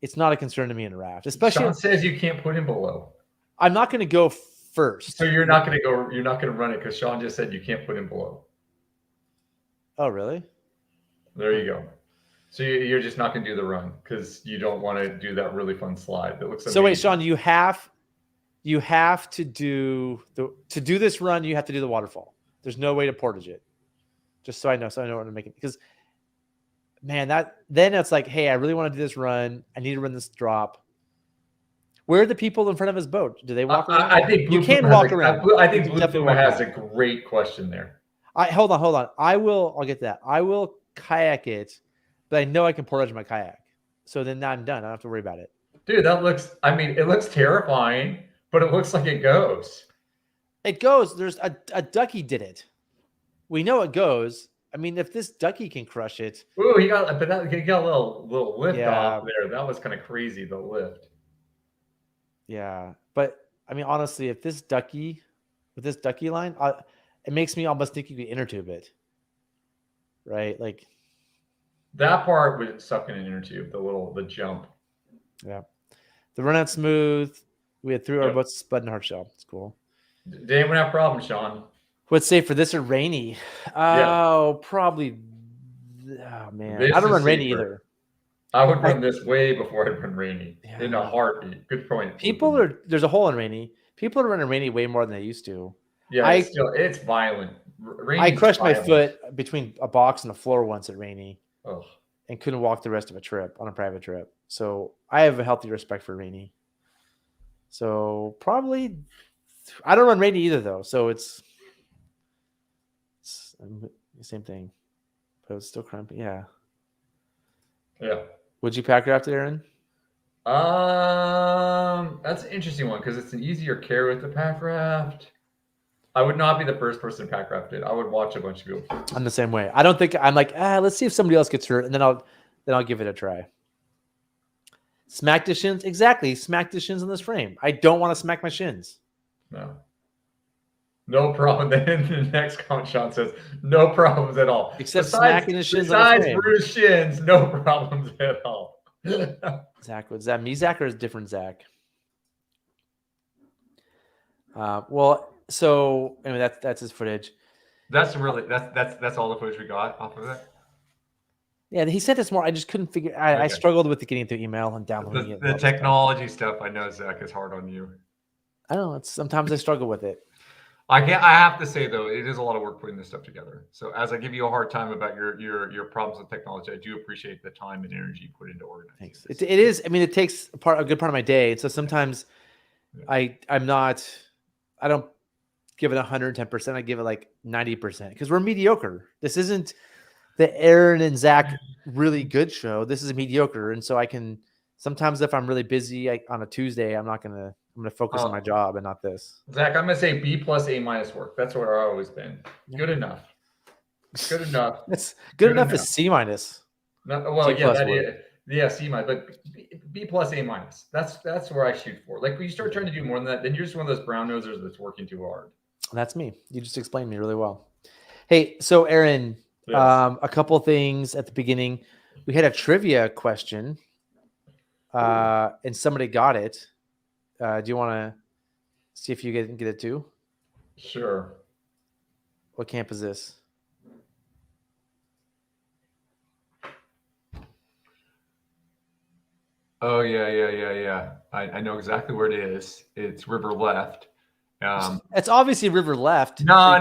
It's not a concern to me in a raft, especially. Sean says you can't put him below. I'm not going to go first. So you're not going to go. You're not going to run it because Sean just said you can't put him below. Oh, really? There you go. So you're just not going to do the run because you don't want to do that really fun slide that looks amazing. So wait, Sean, you have to do this run. You have to do the waterfall. There's no way to portage it. Just so I know what I'm making. Because man, then it's like, hey, I really want to do this run. I need to run this drop. Where are the people in front of his boat? Do they walk around? I think you can walk around. I think Blue Puma has a great question there. Hold on. I'll get to that. I will kayak it, but I know I can portage my kayak. So then I'm done. I don't have to worry about it. Dude, it looks terrifying, but it looks like it goes. It goes. There's a ducky did it. We know it goes. I mean, if this ducky can crush it. Ooh, he got a little lift off there. That was kind of crazy, the lift. Yeah. But I mean, honestly, if this ducky with this ducky line, it makes me almost think you could inner tube it. Right? Like that part would suck in an inner tube, the jump. Yeah. The run out smooth. We had 3 our boats spud and hard shell. It's cool. Did anyone have problems, Sean? What's safe for this or rainy? Oh, probably. Oh man. I don't run rainy either. I would run this way before I'd run rainy in a heartbeat. Good point. There's a hole in rainy. People are running rainy way more than they used to. Yeah, it's violent. I crushed my foot between a box and the floor once at rainy. Oh. And couldn't walk the rest of a trip on a private trip. So I have a healthy respect for rainy. So probably I don't run rainy either though. So it's the same thing. But it's still cramping. Yeah. Yeah. Would you pack raft it, Aaron? That's an interesting one because it's an easier carry with the pack raft. I would not be the first person to pack raft it. I would watch a bunch of people. I'm the same way. I don't think I'm like, let's see if somebody else gets hurt, and then I'll give it a try. Smack the shins, exactly. Smack the shins on this frame. I don't want to smack my shins. No problem. Then the next comment, Sean says, no problems at all. Except smacking the shins on the frame. Besides bruised shins, no problems at all. Zach, was that me, Zach, or is it different Zach? So anyway, that's his footage. That's all the footage we got off of it. Yeah, he sent us more. I just couldn't figure. I struggled with getting through email and downloading it. The technology stuff, I know, Zach, is hard on you. I don't know. Sometimes I struggle with it. I have to say though, it is a lot of work putting this stuff together. So as I give you a hard time about your problems with technology, I do appreciate the time and energy you put into organizing. Thanks. It is. I mean, it takes a good part of my day. So sometimes I don't give it 110%. I give it like 90% because we're mediocre. This isn't the Aaron and Zach really good show. This is a mediocre. And so I can sometimes if I'm really busy on a Tuesday, I'm going to focus on my job and not this. Zach, I'm going to say B plus A minus work. That's what I've always been. Good enough. Good enough. It's good enough is C minus. C minus, but B plus A minus. That's where I shoot for. Like when you start trying to do more than that, then you're just one of those brown nosers that's working too hard. That's me. You just explained me really well. Hey, so Aaron, yes. A couple of things at the beginning. We had a trivia question, and somebody got it. Do you want to see if you get it too? Sure. What camp is this? Oh yeah. I know exactly where it is. It's River Left. It's obviously River Left. No.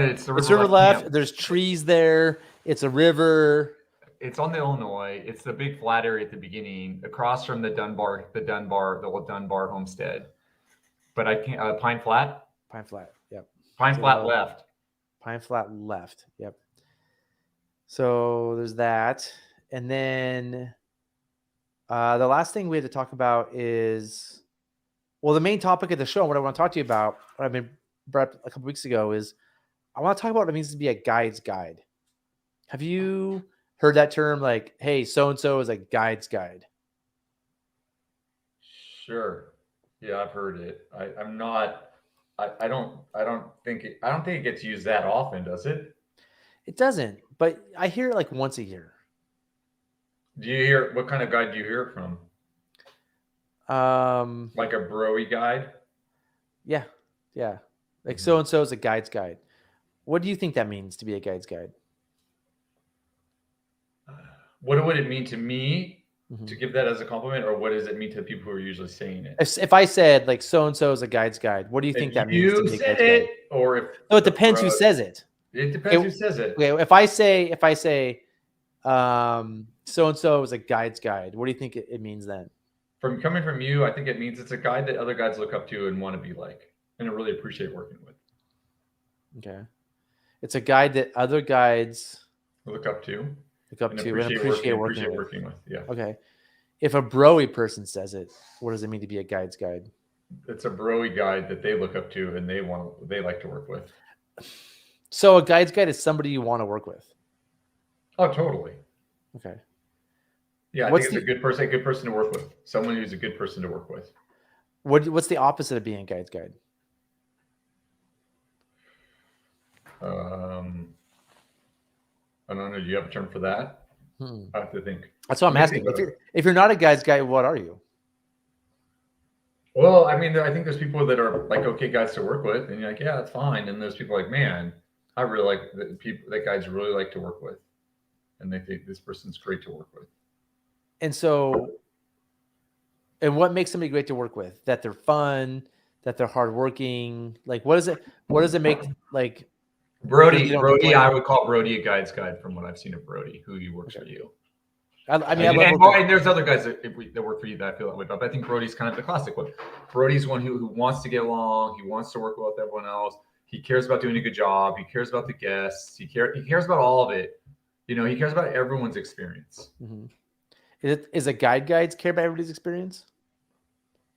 It's the It's River River Left Left. camp. There's trees there. It's a river. It's on the Illinois. It's the big flat area at the beginning, across from the old Dunbar homestead. But I can't. Pine Flat. Pine Flat. Yep. Pine So Flat left. Pine Flat left. Yep. So there's that, and then the last thing we have to talk about is, well, the main topic of the show. What I want to talk to you about, what I've been brought up a couple weeks ago, is I want to talk about what it means to be a guide's guide. Have you heard that term? Like, hey, so and so is a guide's guide. Sure. Yeah, I've heard it. I'm not. I don't think it gets used that often, does it? It doesn't, but I hear it like once a year. Do you hear what kind of guide do you hear it from? Like a bro-y guide? Yeah. Like so and so is a guide's guide. What do you think that means to be a guide's guide? What would it mean to me to give that as a compliment, or what does it mean to the people who are usually saying it? If I said like so and so is a guide's guide, what do you think that means to be a guide's guide? Or if So it depends who says it. It depends who says it. Okay, if I say so and so is a guide's guide, what do you think it means then? Coming from you, I think it means it's a guide that other guides look up to and want to be like, and really appreciate working with. Okay. It's a guide that other guides look up to and appreciate working with. Yeah. Okay. If a bro-y person says it, what does it mean to be a guide's guide? It's a bro-y guide that they look up to and they like to work with. So a guide's guide is somebody you want to work with. Oh, totally. Okay. Yeah, I think it's a good person to work with. Someone who's a good person to work with. What's the opposite of being a guide's guide? I don't know. Do you have a term for that? I have to think. That's what I'm asking. If you're not a guide's guide, what are you? Well, I mean, I think there's people that are like okay guides to work with, and you're like, yeah, that's fine. And there's people like, man, I really like that guides really like to work with, and they think this person's great to work with. And so, and what makes somebody great to work with? That they're fun, that they're hardworking. Like, what does it make like? Brody, I would call Brody a guide's guide from what I've seen of Brody, who works for you. I mean, and there's other guys that work for you that I feel that way about. But I think Brody's kind of the classic one. Brody's one who wants to get along. He wants to work well with everyone else. He cares about doing a good job. He cares about the guests. He cares about all of it. You know, he cares about everyone's experience. Mm-hmm. Is a guides care about everybody's experience?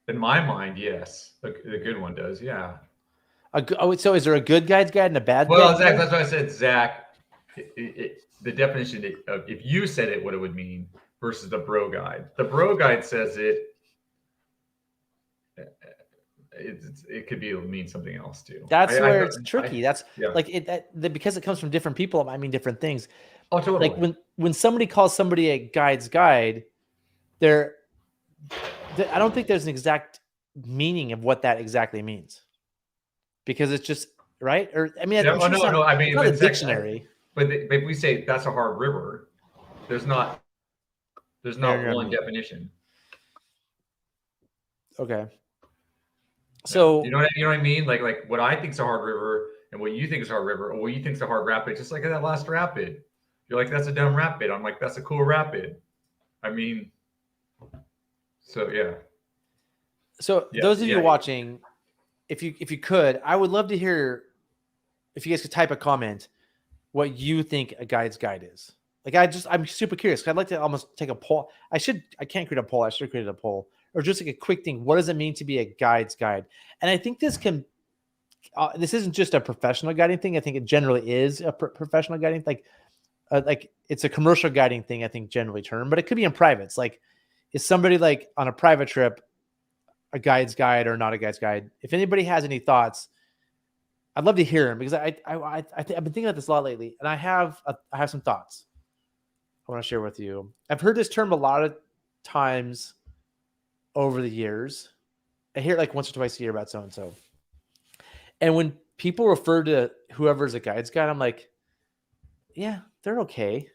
In my mind, yes. The good one does, yeah. So is there a good guide's guide and a bad? Well, Zach, that's what I said. Zach, the definition of if you said it, what it would mean versus the bro guide. The bro guide says it could mean something else too. That's where it's tricky. Because it comes from different people. I mean, different things. Oh, totally. Like when somebody calls somebody a guide's guide, I don't think there's an exact meaning of what that exactly means, because it's just right. Or I mean, no. I mean, it's not a dictionary. But if we say that's a hard river, there's not one definition. Okay. So you know what I mean? Like what I think is a hard river and what you think is a hard river, or what you think is a hard rapid, just like that last rapid. You're like, that's a dumb rapid. I'm like, that's a cool rapid. I mean, so yeah. So those of you watching, if you could, I would love to hear if you guys could type a comment what you think a guide's guide is. Like I'm super curious. I'd like to almost take a poll. I can't create a poll. I should have created a poll, or just like a quick thing. What does it mean to be a guide's guide? And I think this isn't just a professional guiding thing. I think it generally is a professional guiding, like it's a commercial guiding thing, I think generally term, but it could be in privates. Like, is somebody like on a private trip a guide's guide or not a guide's guide? If anybody has any thoughts, I'd love to hear them, because I've been thinking about this a lot lately, and I have some thoughts I want to share with you. I've heard this term a lot of times over the years, I hear it like once or twice a year about so and so. And when people refer to whoever's a guide's guide, I'm like, yeah, they're okay.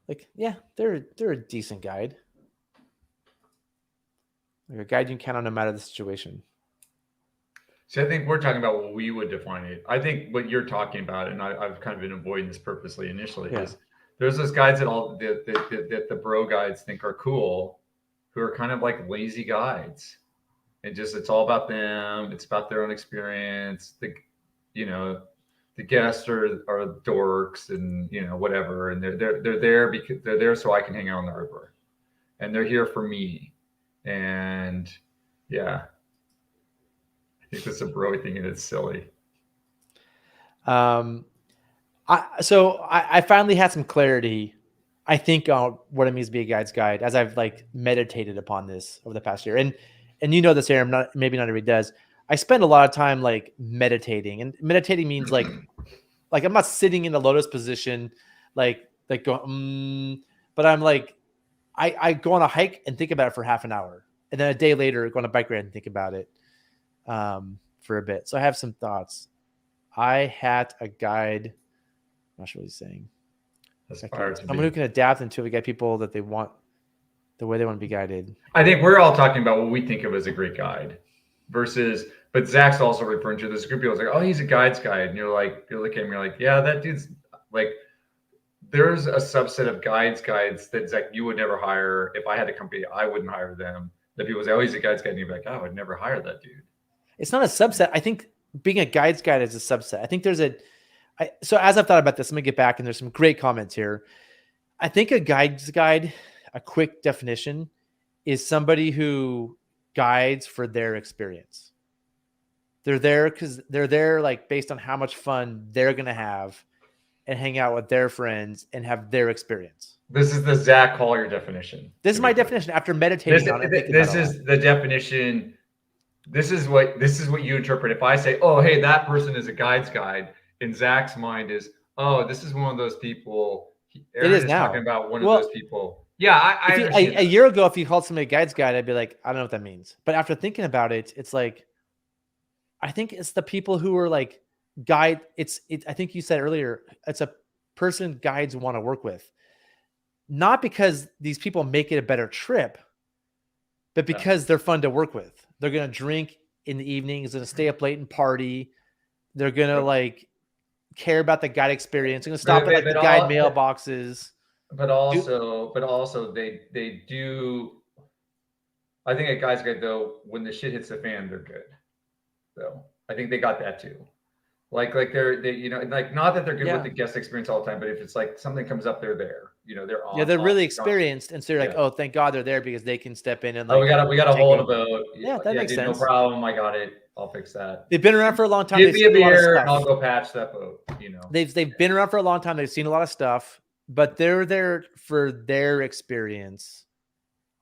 Like, yeah, they're a decent guide. Like a guide you can count on no matter the situation. See, I think we're talking about what we would define it. I think what you're talking about, and I've kind of been avoiding this purposely initially, is there's those guides that the bro guides think are cool, who are kind of like lazy guides. And just it's all about them. It's about their own experience. The guests are dorks and whatever, and they're there because they're there so I can hang out on the river, and they're here for me, and yeah, I think that's a bro thing and it's silly. I finally had some clarity, I think, on what it means to be a guide's guide as I've like meditated upon this over the past year. And this, Aaron, maybe not everybody does. I spend a lot of time like meditating, and meditating means like I'm not sitting in the lotus position, like going, but I'm like, I go on a hike and think about it for half an hour, and then a day later go on a bike ride and think about it for a bit. So I have some thoughts. I had a guide. I'm not sure what he's saying. Someone who can adapt until we get people that they want, the way they want to be guided. I think we're all talking about what we think of as a great guide versus, but Zach's also referring to this group of people. It's like, oh, he's a guide's guide. And you're looking at him, you're like, yeah, that dude's like, there's a subset of guides that Zach, you would never hire. If I had a company, I wouldn't hire them. That people say, oh, he's a guide's guide. And you're like, oh, I would never hire that dude. It's not a subset. I think being a guide's guide is a subset. I think there's so as I've thought about this, let me get back, and there's some great comments here. I think a guide's guide, a quick definition, is somebody who guides for their experience. They're there because they're there like based on how much fun they're going to have and hang out with their friends and have their experience. This is the Zach Collier definition. This is my definition after meditating on it. This is the definition. This is what you interpret. If I say, oh, hey, that person is a guide's guide, in Zach's mind is, oh, this is one of those people. Aaron it is now talking about one of those people. Yeah, a year ago, if you called somebody a guide's guide, I'd be like, I don't know what that means. But after thinking about it, it's like, I think it's the people who are like guide. I think you said earlier, it's a person guides want to work with, not because these people make it a better trip, but because they're fun to work with. They're going to drink in the evenings and stay up late and party. They're going to like care about the guide experience. They're going to stop at like the guide mailboxes. But also they do. I think a guide's guide though, when the shit hits the fan, they're good. So I think they got that too. Like they like, not that they're good with the guest experience all the time, but if it's like something comes up, they're there. They're on. Yeah, they're really experienced, and so you're like, oh, thank God they're there because they can step in and like. Oh, we got to hold a boat. Yeah, that makes sense. No problem. I got it. I'll fix that. They've been around for a long time. Give me a beer, and I'll go patch that boat. They've been around for a long time. They've seen a lot of stuff, but they're there for their experience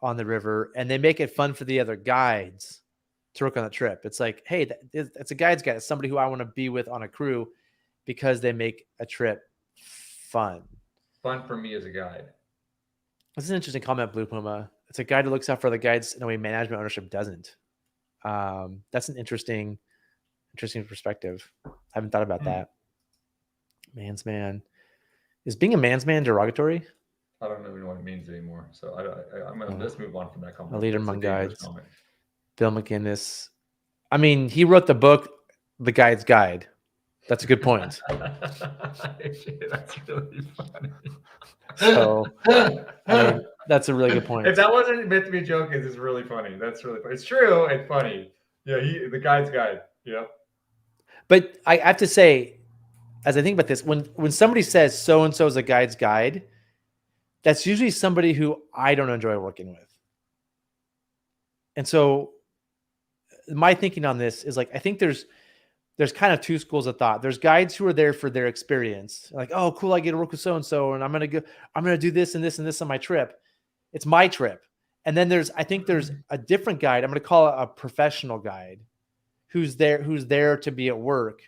on the river, and they make it fun for the other guides to work on the trip. It's like, hey, it's a guide's guide. It's somebody who I want to be with on a crew because they make a trip fun. Fun for me as a guide. This is an interesting comment, Blue Puma. It's a guide that looks out for the guides in a way management ownership doesn't. That's an interesting perspective. I haven't thought about that. Man's man. Is being a man's man derogatory? I don't even know what it means anymore. So let's move on from that comment. A leader among guides. Bill McGinnis. I mean, he wrote the book, The Guide's Guide. That's a good point. That's really funny. So, I mean, that's a really good point. If that wasn't meant to be a joke, it's really funny. That's really funny. It's true and funny. Yeah, the Guide's Guide. Yeah. But I have to say, as I think about this, when somebody says so-and-so is a guide's guide, that's usually somebody who I don't enjoy working with. And so my thinking on this is like, I think there's kind of two schools of thought. There's guides who are there for their experience. Like, oh, cool, I get to work with so-and-so, and I'm going to do this and this and this on my trip. It's my trip. And then I think there's a different guide. I'm going to call it a professional guide who's there to be at work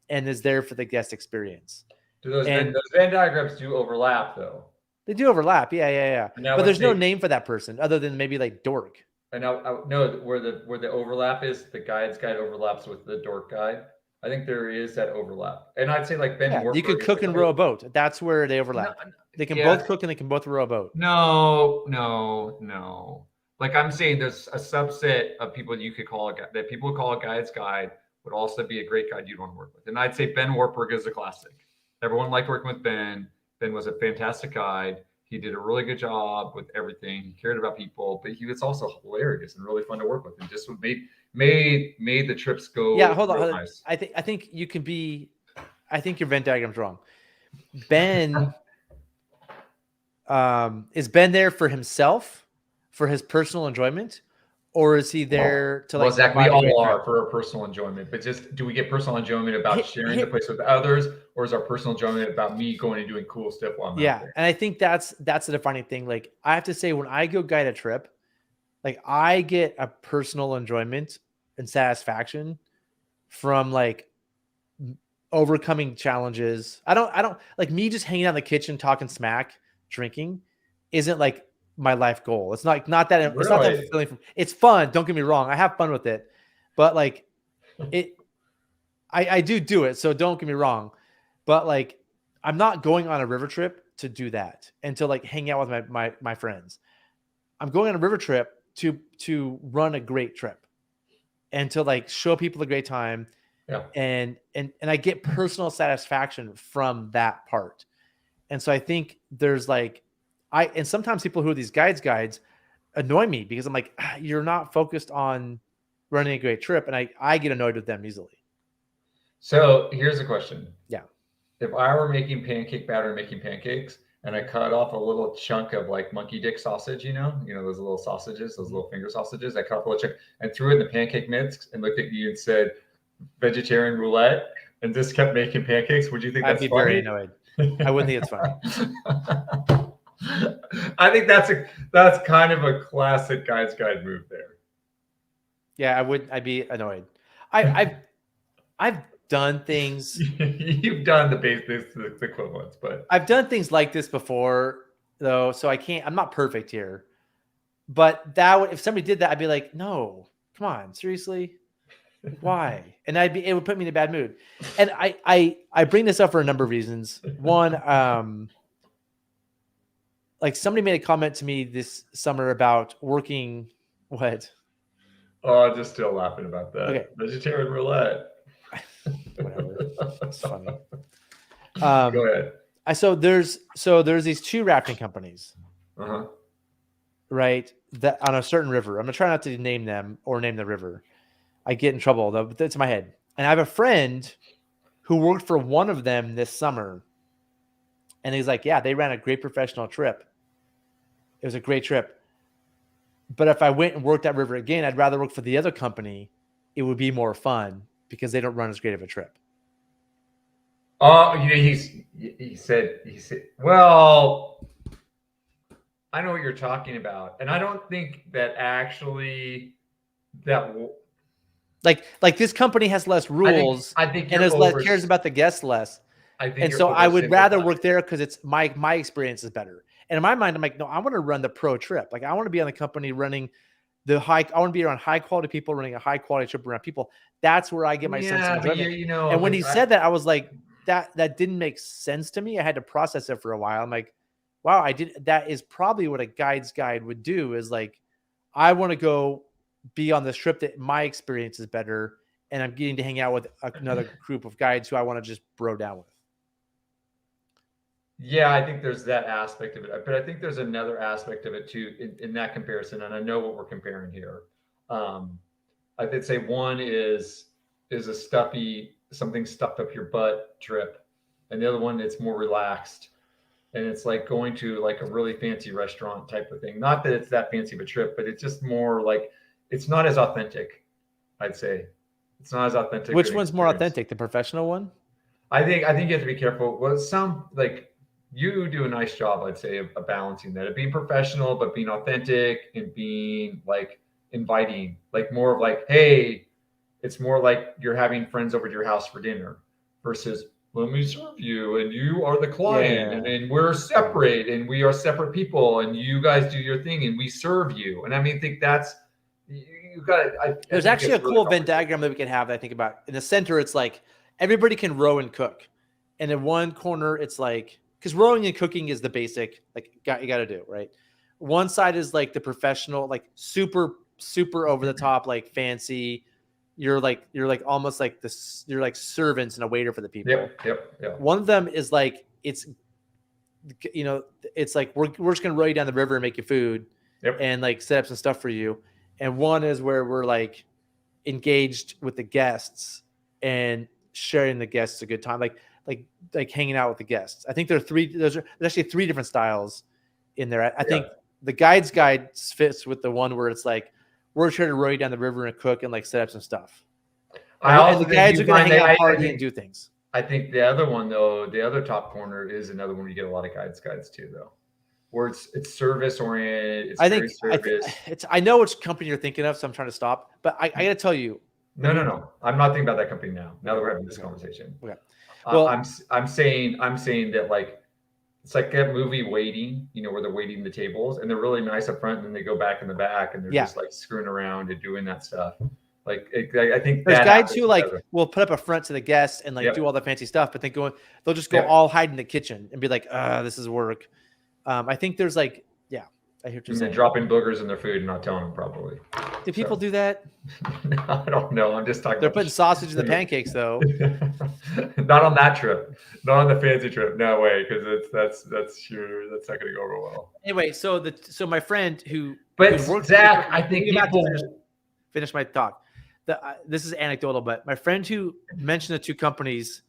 and is there for the guest experience. Do those Venn diagrams do overlap though? They do overlap. Yeah. But there's no name for that person other than maybe like dork. And I know where the overlap is. The guide's guide overlaps with the dork guide. I think there is that overlap, and I'd say like Ben Yeah, you could Warburg is cook like, and oh, row a boat. That's where they no, overlap. They can yeah, both cook and they can both row a boat. no. Like I'm saying, there's a subset of people you could call a guide that people would call a guide's guide would also be a great guide you'd want to work with. And I'd say Ben Warburg is a classic. Everyone liked working with Ben. Ben was a fantastic guide. He did a really good job with everything. He cared about people, but he was also hilarious and really fun to work with, and just made the trips go Yeah, hold real on. nice. I think you can be. I think your Venn diagram's wrong. Ben, is Ben there for himself, for his personal enjoyment, or is he there to Well, like Zach, we provide a great all trip? are for our personal enjoyment, but just do we get personal enjoyment about sharing the Here- place with others, or is our personal enjoyment about me going and doing cool stuff while I'm out Yeah, there? and I think that's the defining thing. Like I have to say, when I go guide a trip, like I get a personal enjoyment and satisfaction from like overcoming challenges. I don't like me just hanging out in the kitchen talking smack, drinking, isn't like my life goal. It's not that it's not that Really? fulfilling. It's fun. Don't get me wrong. I have fun with it, but like it, I do it. So don't get me wrong, but like I'm not going on a river trip to do that and to like hang out with my friends. I'm going on a river trip to run a great trip and to like show people a great time, Yeah. and I get personal satisfaction from that part. And so I think there's like and sometimes people who are these guides annoy me because I'm like, you're not focused on running a great trip, and I get annoyed with them easily. So here's a question. Yeah. If I were making pancake batter and making pancakes, and I cut off a little chunk of like monkey dick sausage, you know those little sausages, those little finger sausages, I cut off a little chunk and threw it in the pancake mix and looked at you and said, vegetarian roulette, and just kept making pancakes, would you think I'd that's be funny? very annoyed. I wouldn't think it's funny. I think that's kind of a classic guide's guide move there. Yeah, I'd be annoyed. I've done things. You've done the equivalents, but I've done things like this before, though, so I'm not perfect here. But if somebody did that, I'd be like, no, come on, seriously, why? And it would put me in a bad mood. And I bring this up for a number of reasons. One, like somebody made a comment to me this summer about working. What? Oh, I'm just still laughing about that. Okay. Vegetarian roulette. Whatever. It's funny. Go ahead. So there's these two rafting companies, right? That on a certain river. I'm gonna try not to name them or name the river. I get in trouble though, but that's in my head. And I have a friend who worked for one of them this summer, and he's like, "Yeah, they ran a great professional trip. It was a great trip. But if I went and worked that river again, I'd rather work for the other company. It would be more fun because they don't run as great of a trip." Oh, he said, well, I know what you're talking about. And I don't think that actually like this company has less rules I think and cares about the guests less. And so I would rather work there because it's my experience is better. And in my mind, I'm like, no, I want to run the pro trip. Like I want to be on the company running I want to be around high quality people, running a high quality trip around people. That's where I get my sense of enjoyment. And when he said that, I was like, that didn't make sense to me. I had to process it for a while. I'm like, wow, that is probably what a guide's guide would do, is like, I want to go be on this trip that my experience is better, and I'm getting to hang out with another group of guides who I want to just bro down with. Yeah, I think there's that aspect of it, but I think there's another aspect of it too in that comparison, and I know what we're comparing here. I'd say one is a something stuffed up your butt trip, and the other one, it's more relaxed, and it's like going to like a really fancy restaurant type of thing. Not that it's that fancy of a trip, but it's just more like, it's not as authentic. I'd say it's not as authentic. Which one's more authentic, the professional one? I think you have to be careful. Well, you do a nice job, I'd say, of balancing that, of being professional, but being authentic and being like inviting, like more of like, hey, it's more like you're having friends over to your house for dinner versus let me serve you and you are the client and we're separate and we are separate people and you guys do your thing and we serve you. And I think that's you got it. There's actually a cool Venn diagram that we can have that I think about. In the center, it's like everybody can row and cook. And in one corner, it's like, because rowing and cooking is the basic, like you got to do, right? One side is like the professional, like super, super over the top, like fancy. You're like almost like this, you're like servants and a waiter for the people. Yep. One of them is like, it's like, we're just going to row you down the river and make you food and like set up some stuff for you. And one is where we're like engaged with the guests and sharing the guests a good time. Like hanging out with the guests. I think there's actually three different styles in there. I think the guide's guide fits with the one where it's like, we're trying to row you down the river and cook and like set up some stuff. And the guides are going to hang out, party, and do things. I think the other one though, the other top corner is another one you get a lot of guides too though, where it's service oriented. I know which company you're thinking of, so I'm trying to stop. But I got to tell you. No. I'm not thinking about that company now. Now that we're having this conversation. Okay. Well, I'm saying that like it's like that movie Waiting, where they're waiting the tables and they're really nice up front and then they go back in the back and they're just like screwing around and doing that stuff. Like I think there's guides who like will put up a front to the guests and like do all the fancy stuff, but they'll just go all hide in the kitchen and be like, this is work. I think there's like, I hear what you're saying. Dropping boogers in their food and not telling them properly. Do people do that? No, I don't know. I'm just talking. They're putting sausage in the pancakes though. Not on that trip. Not on the fancy trip. No way, because that's not going to go over well. Anyway, so my friend who worked Zach, I think people finish my talk. This is anecdotal, but my friend who mentioned the two companies,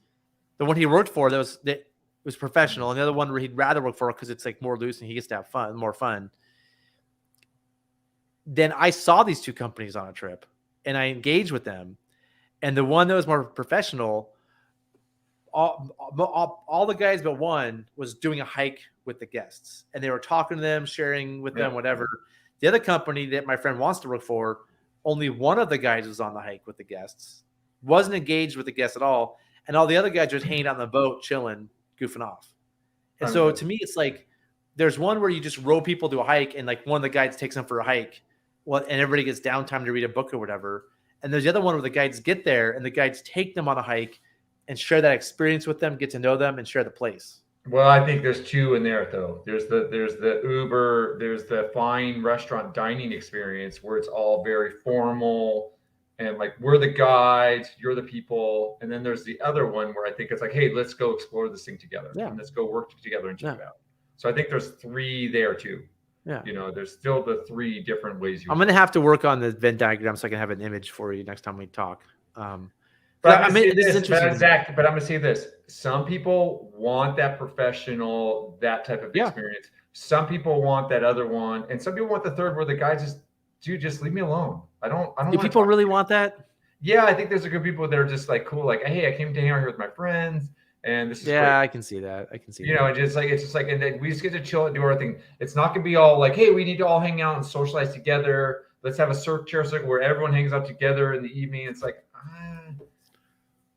the one he worked for that was professional, and the other one where he'd rather work for because it's like more loose and he gets to have more fun. Then I saw these two companies on a trip and I engaged with them. And the one that was more professional, all the guys but one was doing a hike with the guests and they were talking to them, sharing with them, whatever. The other company that my friend wants to work for, only one of the guys was on the hike with the guests, wasn't engaged with the guests at all. And all the other guys just hanging out on the boat, chilling, goofing off. And so to me, it's like, there's one where you just row people to a hike and like one of the guides takes them for a hike. Well, and everybody gets downtime to read a book or whatever. And there's the other one where the guides get there and the guides take them on a hike and share that experience with them, get to know them, and share the place. Well, I think there's two in there though. There's the Uber, there's the fine restaurant dining experience where it's all very formal and like we're the guides, you're the people. And then there's the other one where I think it's like, hey, let's go explore this thing together. And let's go work together and check it out. So I think there's three there too. Yeah. There's still the three different ways. I'm going to have to work on the Venn diagram so I can have an image for you next time we talk. But I'm going to say this. Some people want that professional, that type of experience. Some people want that other one. And some people want the third where the guy just leave me alone. I don't Do people really want that? Yeah, I think there's a good people that are just like, cool. Like, hey, I came to hang out here with my friends. And this is great. I can see that. It's just like, and then we just get to chill and do our thing. It's not gonna be all like, hey, we need to all hang out and socialize together. Let's have a chair circle where everyone hangs out together in the evening. It's like,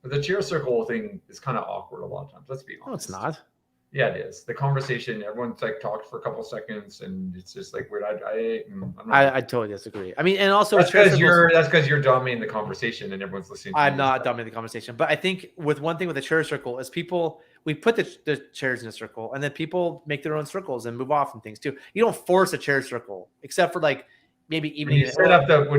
the chair circle thing is kind of awkward a lot of times. Let's be honest. No, it's not. Yeah, it is. The conversation, everyone's like talked for a couple seconds, and it's just like weird. I totally disagree. I mean, and also that's because you're dominating the conversation, and everyone's listening. I'm not dominating the conversation, but I think with one thing with the chair circle is we put the chairs in a circle, and then people make their own circles and move off and things too. You don't force a chair circle, except for like maybe even when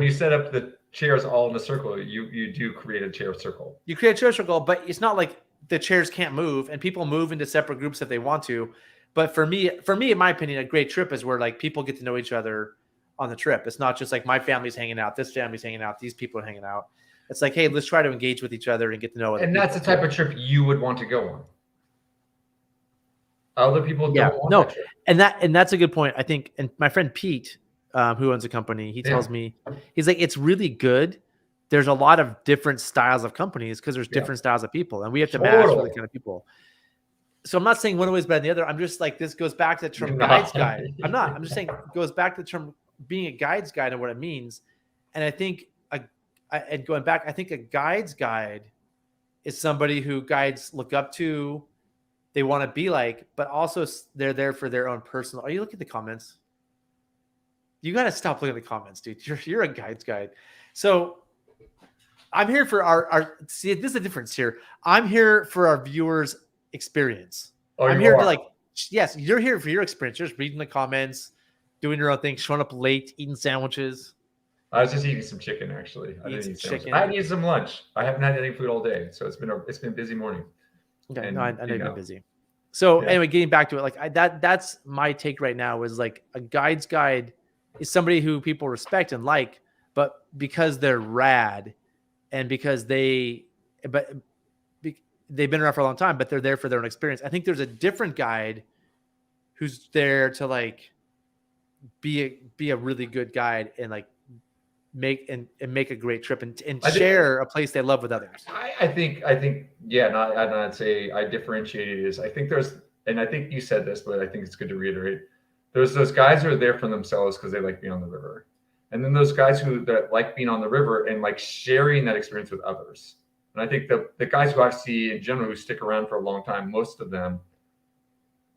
you set up the chairs all in a circle, you do create a chair circle. You create a chair circle, but it's not like the chairs can't move and people move into separate groups if they want to. But for me, in my opinion, a great trip is where like people get to know each other on the trip. It's not just like my family's hanging out, this family's hanging out, these people are hanging out. It's like, hey, let's try to engage with each other and get to know other people. And that's the type of trip you would want to go on. Other people don't want that trip. And that's a good point. I think, and my friend Pete, who owns a company, he tells me, he's like, it's really good. There's a lot of different styles of companies because there's different styles of people, and we have to match with the kind of people. So I'm not saying one way is better than the other. I'm just like, this goes back to the term guides guide. I'm just saying it goes back to the term being a guides guide and what it means. And I think, and going back, I think a guides guide is somebody who guides look up to, they want to be like, but also they're there for their own personal. Are you looking at the comments? You got to stop looking at the comments, dude. You're a guide's guide. So I'm here for our see, this is the difference here. I'm here for our viewers' experience. Oh, I'm you here are? to like, yes, you're here for your experience. You're just reading the comments, doing your own thing, showing up late, eating sandwiches. I was just eating some chicken, actually. I didn't eat chicken. I had some lunch. I haven't had any food all day, so it's been a busy morning. Okay, And, no, I know you've been busy. So anyway, getting back to it, like that's my take right now is like a guide's guide is somebody who people respect and like, but because they're rad and because they've been around for a long time, but they're there for their own experience. I think there's a different guide who's there to like be a really good guide and like make a great trip and share a place they love with others. I think yeah, and I'd say I differentiated is I think there's, and I think you said this, but I think it's good to reiterate. There's those guys who are there for themselves because they like being on the river, and then those guys that like being on the river and like sharing that experience with others. And I think the guys who I see in general who stick around for a long time, most of them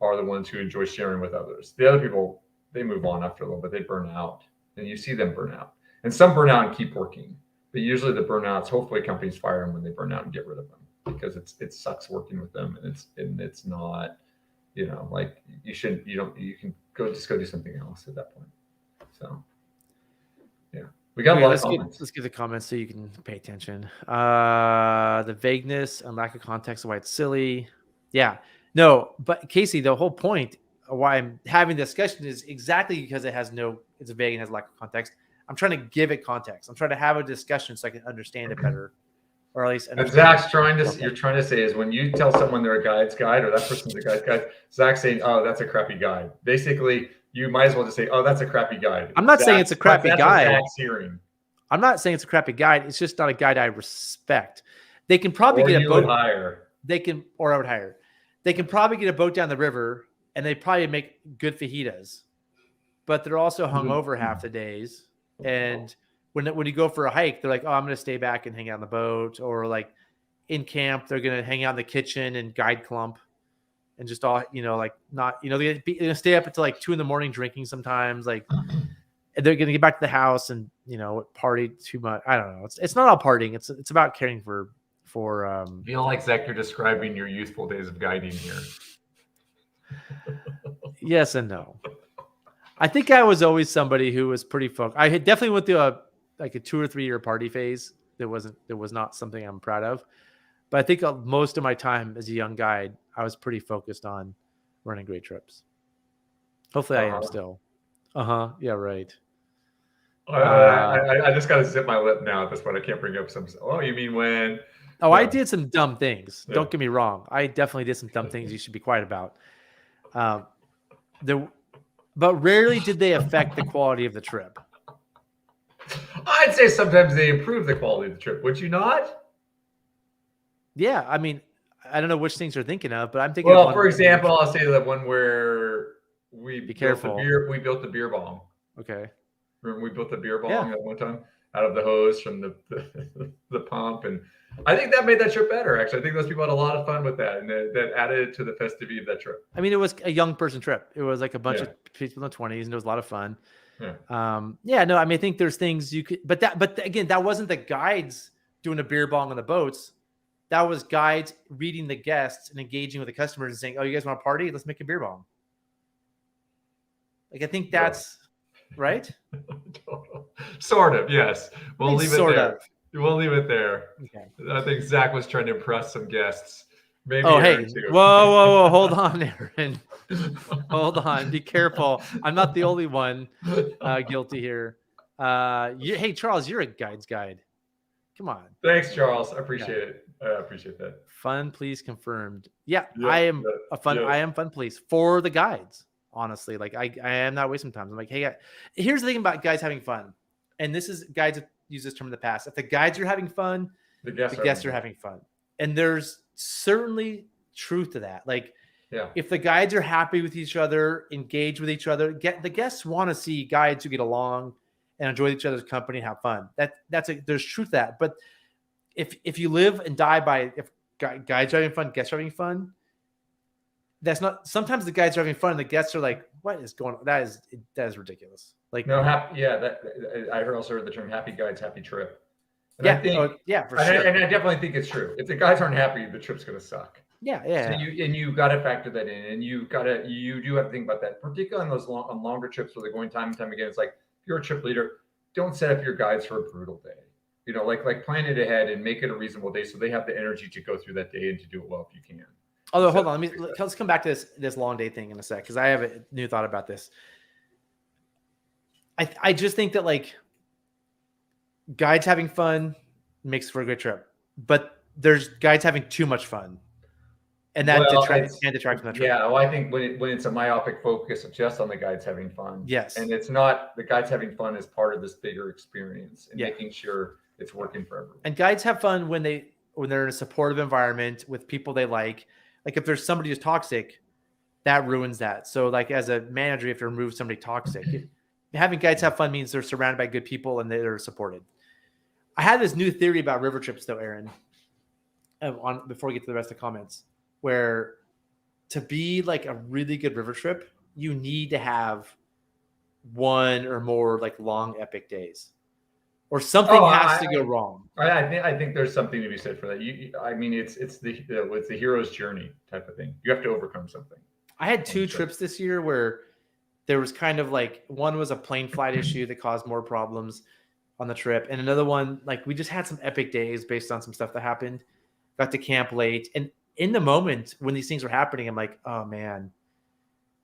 are the ones who enjoy sharing with others. The other people, they move on after a little bit, they burn out, and you see them burn out. And some burn out and keep working, but usually the burnouts, hopefully companies fire them when they burn out and get rid of them because it sucks working with them, and it's not, like you can go do something else at that point. So yeah, we got a lot of comments. Let's get the comments so you can pay attention. The vagueness and lack of context of why it's silly. Yeah, no, but Casey, the whole point of why I'm having this discussion is exactly because it's vague and has lack of context. I'm trying to give it context. I'm trying to have a discussion so I can understand it better, or at least. And Zach's you're trying to say is when you tell someone they're a guide's guide or that person's a guide's guide, Zach's saying, "Oh, that's a crappy guide." Basically, you might as well just say, "Oh, that's a crappy guide." I'm not saying it's a crappy guide. Zach's hearing. I'm not saying it's a crappy guide. It's just not a guide I respect. They can probably get a boat hire. Or I would hire. They can probably get a boat down the river, and they probably make good fajitas, but they're also hungover half the days. And when you go for a hike, they're like, "Oh, I'm going to stay back and hang out on the boat," or like in camp, they're going to hang out in the kitchen and guide clump, and just all like not they're going to stay up until like 2 a.m. drinking sometimes. Like, and they're going to get back to the house and party too much. I don't know. It's not all partying. It's about caring for. I feel like Zach, you're describing your youthful days of guiding here. Yes and no. I think I was always somebody who was pretty focused. I had definitely went through a 2 or 3 year party phase. There was not something I'm proud of, but I think most of my time as a young guide, I was pretty focused on running great trips. Hopefully I am still. Yeah, right. I just got to zip my lip now at this point. I can't bring up some. Oh, you mean when? Oh, I did some dumb things. Yeah. Don't get me wrong. I definitely did some dumb things you should be quiet about. But rarely did they affect the quality of the trip. I'd say sometimes they improve the quality of the trip. Would you not? Yeah, I mean, I don't know which things you're thinking of, but I'm thinking. Well, for example, I'll say the one where we built the beer bong. Okay. Remember we built the beer bong at one time out of the hose from the pump, and I think that made that trip better. Actually, I think those people had a lot of fun with that, and that added to the festivity of that trip. I mean, it was a young person trip. It was like a bunch of people in the 20s, and it was a lot of fun. Yeah. No, I mean, I think there's things you could, but again, that wasn't the guides doing a beer bong on the boats. That was guides reading the guests and engaging with the customers and saying, "Oh, you guys want to party? Let's make a beer bong." Like, I think that's right. Sort of, yes. We'll leave it there. Of. We'll leave it there. Okay. I think Zach was trying to impress some guests. Maybe. Oh, hey. Whoa. Hold on, Aaron. Hold on. Be careful. I'm not the only one guilty here. Hey, Charles, you're a guide's guide. Come on. Thanks, Charles. I appreciate it. I appreciate that. Fun, please confirmed. Yeah, I am I am fun, please for the guides. Honestly, like I am that way sometimes. I'm like, hey, here's the thing about guides having fun, and this is guides have used this term in the past. If the guides are having fun, the guests are having fun, and there's certainly truth to that. Like, if the guides are happy with each other, engage with each other, the guests want to see guides who get along and enjoy each other's company and have fun. There's truth to that. But if you live and die by if guides are having fun, guests are having fun, that's not. Sometimes the guides are having fun, and the guests are like, what is going on? That is ridiculous. Like, No, yeah, that I also heard the term "happy guides, happy trip." And yeah, I think, for sure. and I definitely think it's true. If the guys aren't happy, the trip's going to suck. Yeah. So you got to factor that in, and you do have to think about that, particularly on those longer trips where they're going time and time again. It's like, if you're a trip leader, don't set up your guides for a brutal day. You know, like plan it ahead and make it a reasonable day so they have the energy to go through that day and to do it well if you can. Although, hold on, let's come back to this long day thing in a sec, because I have a new thought about this. I just think that like guides having fun makes for a good trip, but there's guides having too much fun, and that can detract from the trip. Yeah, well, I think when it's a myopic focus of just on the guides having fun, yes, and it's not, the guides having fun is part of this bigger experience and yeah. making sure it's working for everyone. And guides have fun when they're in a supportive environment with people they like. Like if there's somebody who's toxic, that ruins that. So like as a manager, you have to remove somebody toxic. Having guides have fun means they're surrounded by good people and they're supported. I had this new theory about river trips though, Aaron, before we get to the rest of the comments, where to be like a really good river trip, you need to have one or more like long epic days. Or something has to go wrong. I think there's something to be said for that. I mean, it's the hero's journey type of thing. You have to overcome something. I had 2 trips this year where there was kind of like, one was a plane flight issue that caused more problems on the trip, and another one, like we just had some epic days based on some stuff that happened. Got to camp late, and in the moment when these things were happening, I'm like, oh man,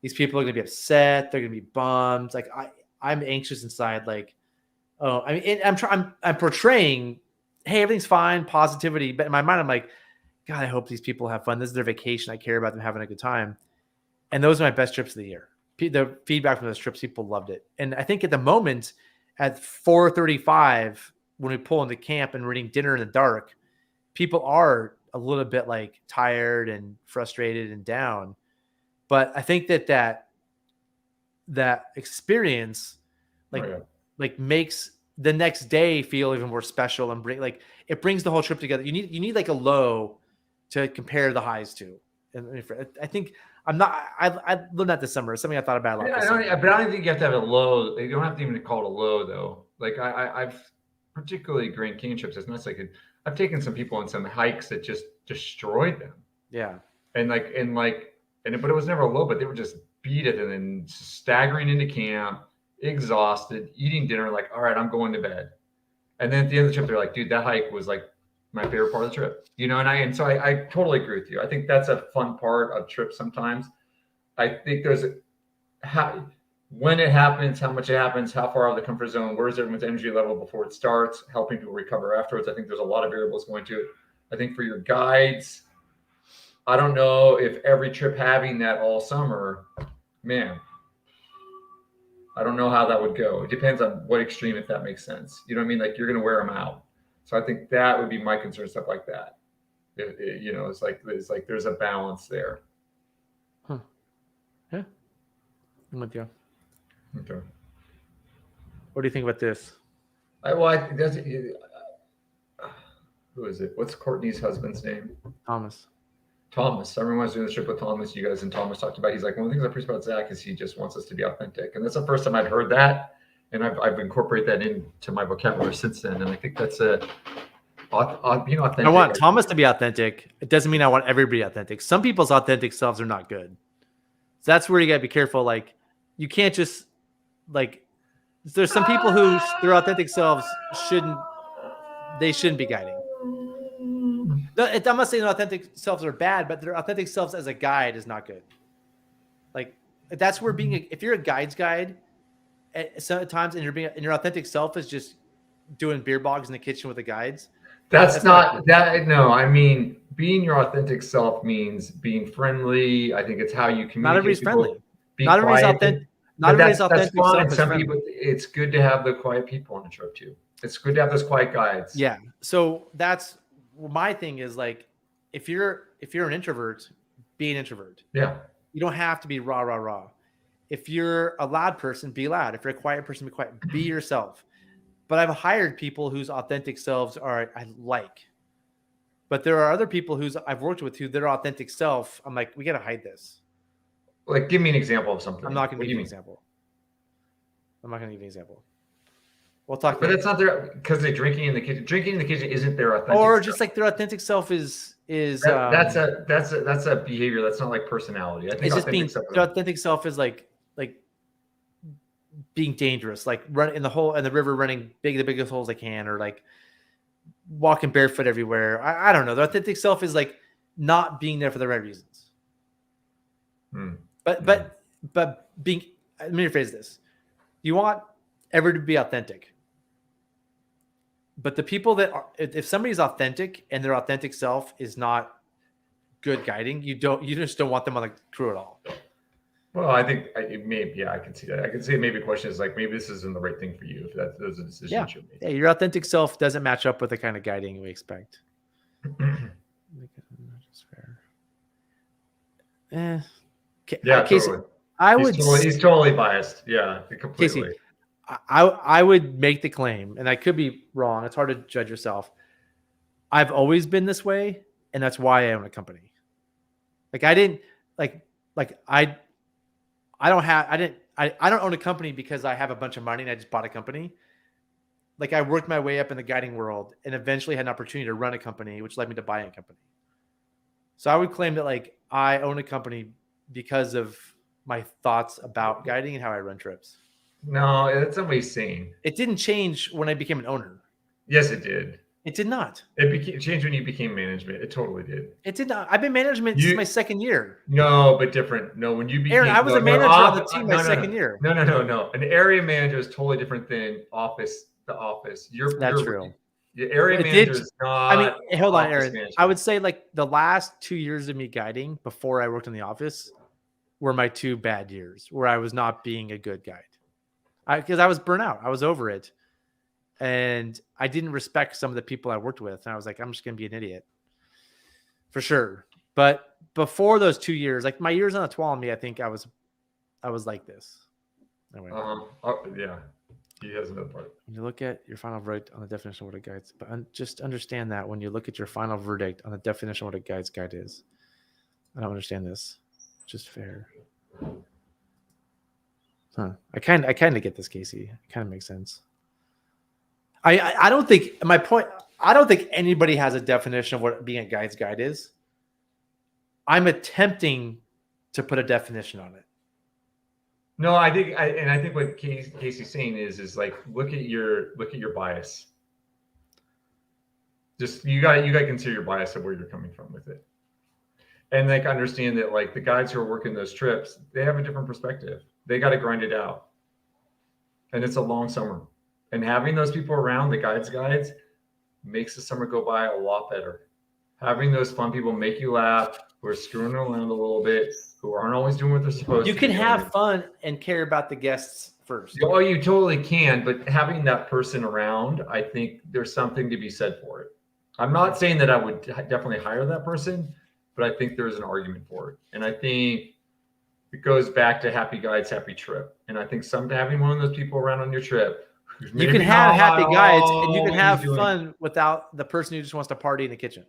these people are gonna be upset. They're gonna be bummed. Like I'm anxious inside. Like, oh, I mean, I'm portraying, hey, everything's fine, positivity. But in my mind, I'm like, God, I hope these people have fun. This is their vacation. I care about them having a good time. And those are my best trips of the year. The feedback from those trips, people loved it. And I think at the moment, at 4:35, when we pull into camp and we're eating dinner in the dark, people are a little bit like tired and frustrated and down. But I think that experience, like makes the next day feel even more special and it brings the whole trip together. You need like a low to compare the highs to. And I think I learned that this summer. It's something I thought about a lot. But I don't think you have to have a low. You don't have to even call it a low though. Like I've particularly Grand Canyon trips. It's not like I've taken some people on some hikes that just destroyed them. Yeah. But it was never a low, but they were just beat it and then staggering into camp, exhausted, eating dinner, like, all right, I'm going to bed. And then at the end of the trip, they're like, dude, that hike was like my favorite part of the trip, you know? And so I totally agree with you. I think that's a fun part of trips sometimes. I think there's when it happens, how much it happens, how far out of the comfort zone, where's everyone's energy level before it starts, helping people recover afterwards. I think there's a lot of variables going to it. I think for your guides, I don't know if every trip having that all summer, man, I don't know how that would go. It depends on what extreme, if that makes sense. You know what I mean? Like you're going to wear them out. So I think that would be my concern, stuff like that. It's like there's a balance there. Huh. Yeah. I'm with you. Okay. What do you think about this? I think that's who is it? What's Courtney's husband's name? Thomas. I remember when I was doing the trip with Thomas, you guys and Thomas talked about, he's like, one of the things I appreciate about Zach is he just wants us to be authentic. And that's the first time I'd heard that. And I've incorporated that into my vocabulary since then. And I think that's being authentic. I want Thomas to be authentic. It doesn't mean I want everybody authentic. Some people's authentic selves are not good. So that's where you got to be careful. Like, you can't just, like, there's some people who their authentic selves shouldn't be guiding. I'm not saying their authentic selves are bad, but their authentic selves as a guide is not good. Like, that's where if you're a guide's guide, sometimes and your authentic self is just doing beer bogs in the kitchen with the guides. That's not that. No, I mean, being your authentic self means being friendly. I think it's how you communicate. Not everybody's friendly. Not everybody's authentic. Not everybody's authentic self is friendly. People, it's good to have the quiet people on the trip too. It's good to have those quiet guides. Yeah. So that's my thing is, like, if you're an introvert, be an introvert. Yeah. You don't have to be rah. If you're a loud person, be loud. If you're a quiet person, be quiet. Be yourself. But I've hired people whose authentic selves I like. But there are other people I've worked with who their authentic self, I'm like, we got to hide this. Like, give me an example of something. I'm not going What to do give you you an mean? example. I'm not going to give you an example. We'll talk But later. that's not their, because they're drinking in the kitchen. Drinking in the kitchen isn't their authentic Or self. just like their authentic self is That's a behavior. That's not like personality. I think it's just authentic being self their authentic self is like being dangerous, like run in the hole in the river, running the biggest holes they can, or like walking barefoot everywhere. I don't know. The authentic self is like not being there for the right reasons. Hmm. But being, let me rephrase this. You want ever to be authentic. But the people that are, if somebody's authentic and their authentic self is not good guiding, you just don't want them on the crew at all. Well, I think I can see that. I can see maybe the question is like, maybe this isn't the right thing for you if those are decisions Yeah. you're making. Yeah, your authentic self doesn't match up with the kind of guiding we expect. Yeah, Casey, totally. I He's would totally biased. Yeah, completely. Casey, I would make the claim, and I could be wrong. It's hard to judge yourself. I've always been this way, and that's why I own a company. Like I didn't I don't own a company because I have a bunch of money and I just bought a company. Like I worked my way up in the guiding world and eventually had an opportunity to run a company, which led me to buying a company. So I would claim that like I own a company because of my thoughts about guiding and how I run trips. No, that's not what he's saying. It didn't change when I became an owner. Yes, it did. It did not. It changed when you became management. It totally did. It did not. I've been management since my second year. No, but different. No, when you became Aaron, I was a manager on the team my second year. No. An area manager is totally different than the office. That's true. The area manager is not. I mean, hold on, Aaron. Management. I would say like the last 2 years of me guiding before I worked in the office were my 2 bad years where I was not being a good guide. Because I was burnt out. I was over it. And I didn't respect some of the people I worked with. And I was like, I'm just going to be an idiot. For sure. But before those 2 years, like my years on the Tuolumne, I think I was like this. Anyway. Yeah. He has another part. When you look at your final verdict on the definition of what a guide's, but just understand that when you look at your final verdict on the definition of what a guide's guide is. I don't understand this. Just fair. Huh. I kind of get this, Casey. It kind of makes sense. I don't think my point. I don't think anybody has a definition of what being a guide's guide is. I'm attempting to put a definition on it. No, I think what Casey's saying is like look at your bias. Just you got to consider your bias of where you're coming from with it, and like understand that like the guides who are working those trips, they have a different perspective. They got to grind it out, and it's a long summer. And having those people around, the guides, makes the summer go by a lot better. Having those fun people make you laugh, who are screwing around a little bit, who aren't always doing what they're supposed to. You can have fun and care about the guests first. Oh, you totally can. But having that person around, I think there's something to be said for it. I'm not saying that I would definitely hire that person, but I think there's an argument for it. And I think it goes back to happy guides, happy trip. And I think having one of those people around on your trip. You can have happy guides and you can have fun without the person who just wants to party in the kitchen.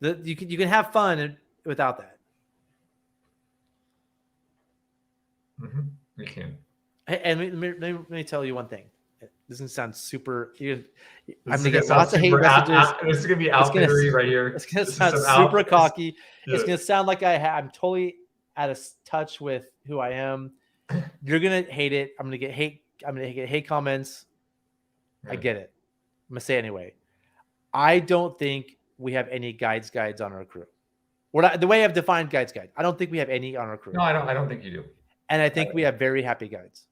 You can have fun without that. Mm-hmm. You can. And let me tell you one thing. This is going to sound super. I'm going to get lots of hate messages. This is going to be outfittery right here. It's going to sound super cocky. Yeah. It's going to sound like I'm totally out of touch with who I am. You're gonna hate it. I'm gonna get hate comments. I get it. I'm gonna say it anyway. I don't think we have any guides on our crew. The way I've defined guides, I don't think we have any on our crew. No, I don't think you do. And I think we have very happy guides.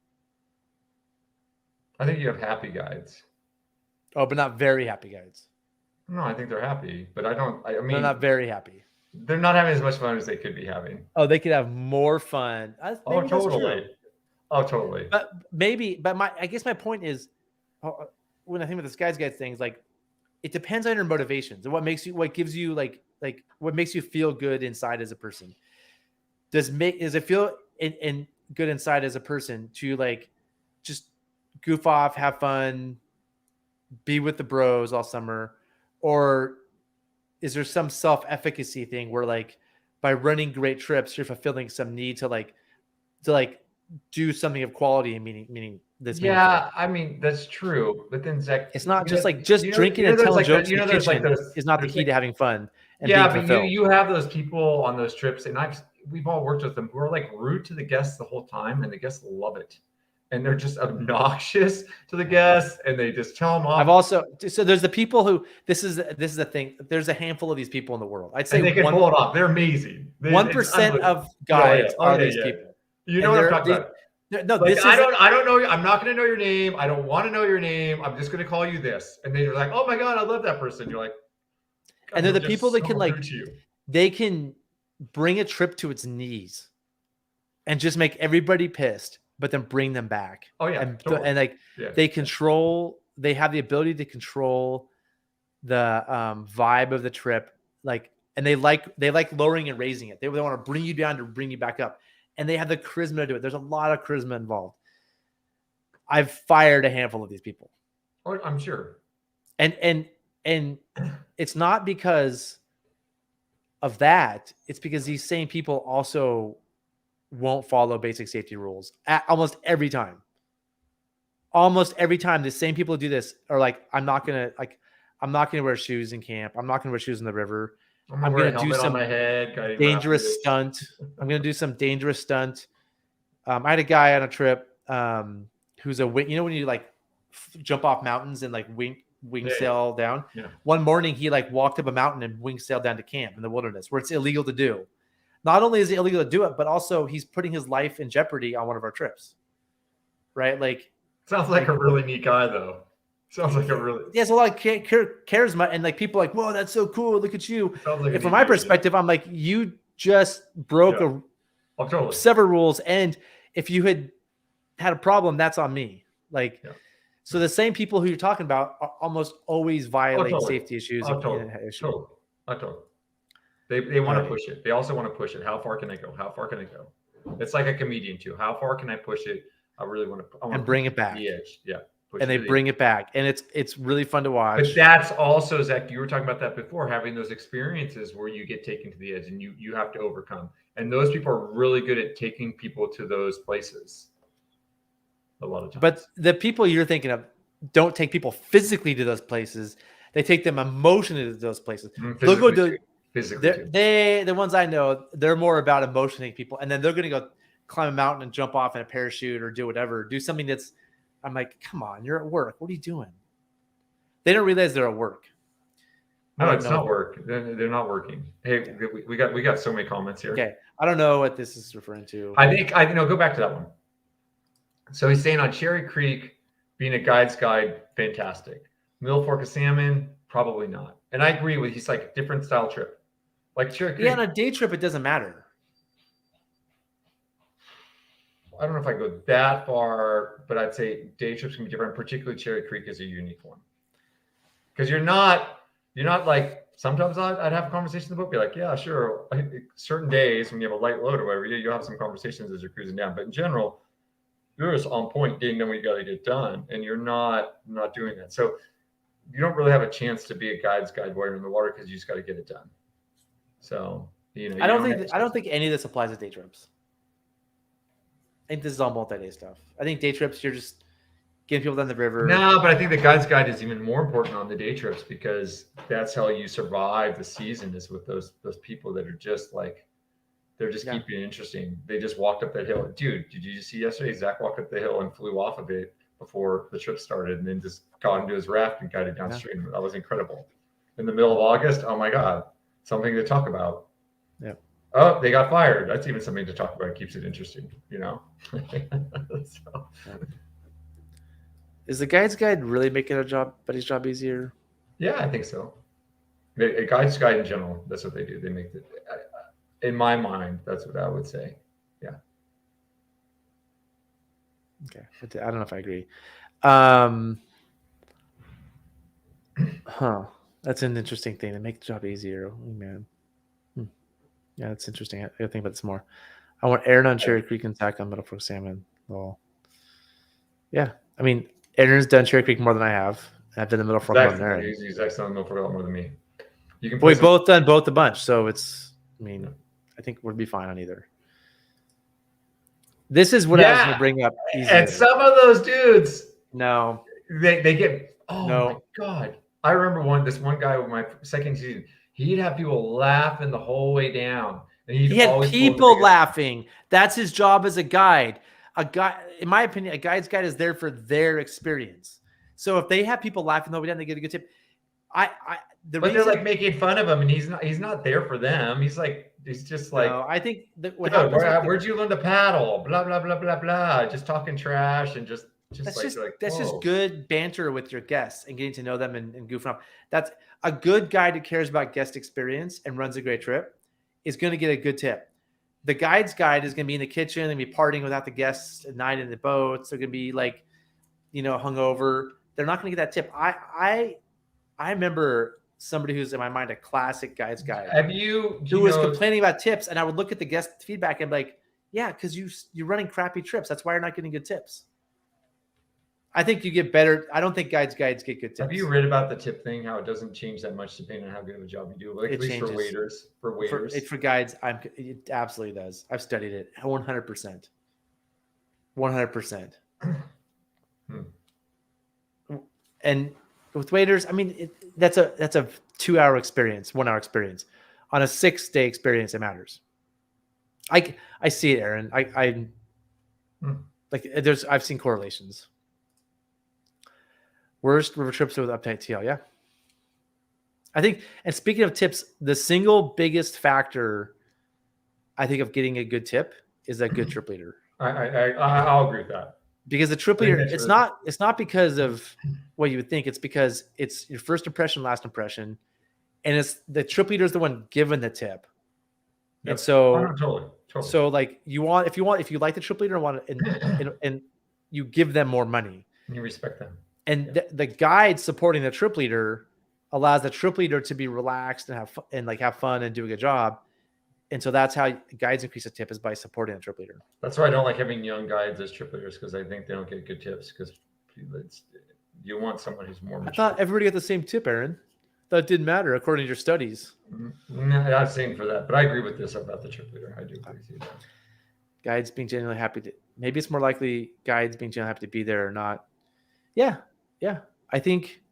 I think you have happy guides. Oh, but not very happy guides. No, I think they're happy, but I mean, they're not very happy. They're not having as much fun as they could be having. Oh, they could have more fun. Oh, totally. Oh, totally. But I guess my point is, when I think about this guides things, like it depends on your motivations and what makes you feel good inside as a person. Does it feel in good inside as a person to like just goof off, have fun, be with the bros all summer, or is there some self-efficacy thing where like by running great trips, you're fulfilling some need to do something of quality and meaning this meaningful. Yeah, I mean that's true. But then Zach, It's not just drinking and there's telling like jokes in the there's like kitchen those is not the there's key like to having fun and yeah, being but fulfilled. you have those people on those trips, and we've all worked with them who are like rude to the guests the whole time, and the guests love it, and they're just obnoxious to the guests, and they just tell them off. I've also so there's the people who this is the thing. There's a handful of these people in the world. I'd say and they can pull it off. They're amazing. 1% of guides are these people. You know what I'm talking about. No, like, this I don't know. I'm not going to know your name. I don't want to know your name. I'm just going to call you this. And then you're like, oh my God, I love that person. You're like, and they're the people that can they can bring a trip to its knees and just make everybody pissed, but then bring them back. Oh yeah. And, totally. and like they have the ability to control the vibe of the trip. And they like lowering and raising it. They want to bring you down to bring you back up. And they have the charisma to do it. There's a lot of charisma involved. I've fired a handful of these people. Oh, I'm sure. And it's not because of that. It's because these same people also won't follow basic safety rules almost every time. Almost every time, the same people who do this are like, I'm not gonna wear shoes in camp. I'm not gonna wear shoes in the river. I'm going to do some dangerous stunt. I'm going to do some dangerous stunt. I had a guy on a trip who's when you like jump off mountains and like wing sail down. Yeah. One morning he like walked up a mountain and wing sailed down to camp in the wilderness where it's illegal to do. Not only is it illegal to do it, but also he's putting his life in jeopardy on one of our trips. Right? Like sounds like a really neat guy though. Sounds like a really he has a lot of charisma, and like people are like, whoa, that's so cool. Look at you. Like and from my perspective, I'm like, you just broke several rules, and if you had a problem, that's on me. Like, so the same people who you're talking about almost always violate safety issues. They want to push it. They also want to push it. How far can I go? How far can I go? It's like a comedian too. How far can I push it? I really want to. And bring it back. The edge. Yeah. And they bring it back, and it's really fun to watch. But that's also, Zach, you were talking about that before, having those experiences where you get taken to the edge and you have to overcome. And those people are really good at taking people to those places a lot of times. But the people you're thinking of don't take people physically to those places. They take them emotionally to those places. Physically, the ones I know, they're more about emotioning people, and then they're going to go climb a mountain and jump off in a parachute or do whatever, do something that's. I'm like, come on, you're at work. What are you doing? They don't realize they're at work. No, it's not work. They're not working. Hey, we got so many comments here. Okay, I don't know what this is referring to. I think go back to that one. So he's saying on Cherry Creek, being a guide's guide, fantastic. Middle Fork of Salmon, probably not. And I agree with. He's like different style trip, like Cherry Creek. Yeah, on a day trip, it doesn't matter. I don't know if I go that far, but I'd say day trips can be different. Particularly Cherry Creek is a unique one because you're not like sometimes I'd have a conversation in the boat, be like, yeah, sure. Certain days when you have a light load or whatever, you'll have some conversations as you're cruising down. But in general, you're just on point, getting done what you got to get done, and you're not doing that. So you don't really have a chance to be a guide's guide while you're in the water because you just got to get it done. So I don't think any of this applies to day trips. I think this is all multi-day stuff. I think day trips, you're just getting people down the river. No, but I think the guide's guide is even more important on the day trips because that's how you survive the season is with those people that are just like, they're just keeping it interesting. They just walked up that hill. Dude, did you just see yesterday? Zach walked up the hill and flew off of it before the trip started and then just got into his raft and guided downstream. Yeah. That was incredible. In the middle of August, oh my God, something to talk about. Yeah. Oh, they got fired. That's even something to talk about. It keeps it interesting, So. Is the guide's guide really making his job easier? Yeah, I think so. A guide's guide in general, that's what they do. They make it. In my mind, that's what I would say. Yeah. Okay. I don't know if I agree. That's an interesting thing. They make the job easier. Oh, man. Yeah, that's interesting. I gotta think about this more. I want Aaron on Cherry Creek and Zach on Middle Fork Salmon. Well, yeah. I mean, Aaron's done Cherry Creek more than I have. I've done the Middle Fork more than Aaron. Zach's done Middle Fork more than me. We've both done both a bunch. So it's, I mean, I think we'll be fine on either. This is what I was going to bring up. Easier. And some of those dudes, no, they get. Oh No. my god! I remember this one guy with my second season. He'd have people laughing the whole way down, and he had people laughing. That's his job as a guide. A guy, in my opinion, a guide's guide is there for their experience. So if they have people laughing the whole way down, they get a good tip. They're like making fun of him, and he's not there for them. He's just like. No, I think where'd you learn to paddle? Blah blah blah blah blah. Just talking trash and just. That's just good banter with your guests and getting to know them and goofing off. That's a good guide who cares about guest experience and runs a great trip is going to get a good tip. The guide's guide is going to be in the kitchen and be partying without the guests at night in the boats. They're going to be like, hungover. They're not going to get that tip. I remember somebody who's in my mind a classic guide's guide. Who was complaining about tips, and I would look at the guest feedback and be like, yeah, because you're running crappy trips. That's why you're not getting good tips. I think you get better. I don't think guides get good tips. Have you read about the tip thing? How it doesn't change that much depending on how good of a job you do. Like at least for waiters. For guides, it absolutely does. I've studied it 100%. 100%. And with waiters, I mean, that's a 2-hour experience, 1-hour experience. On a 6-day experience, it matters. I see it, Aaron. I've seen correlations. Worst river trips with uptight TL, yeah. I think, and speaking of tips, the single biggest factor, I think, of getting a good tip is a good trip leader. I'll agree with that. Because the trip leader, it's not because of what you would think. It's because it's your first impression, last impression, and it's the trip leader is the one given the tip. Yep. And so, totally. So like if you like the trip leader and you give them more money, and you respect them. And the guide supporting the trip leader allows the trip leader to be relaxed and have fun and do a good job. And so that's how guides increase a tip is by supporting the trip leader. That's why I don't like having young guides as trip leaders because I think they don't get good tips because you want someone who's more mature. I thought everybody got the same tip, Aaron. That didn't matter according to your studies. No, I'm not saying for that, but I agree with this about the trip leader. I do agree with you. Guides being genuinely happy to, maybe it's more likely guides being genuinely happy to be there or not. Yeah. I think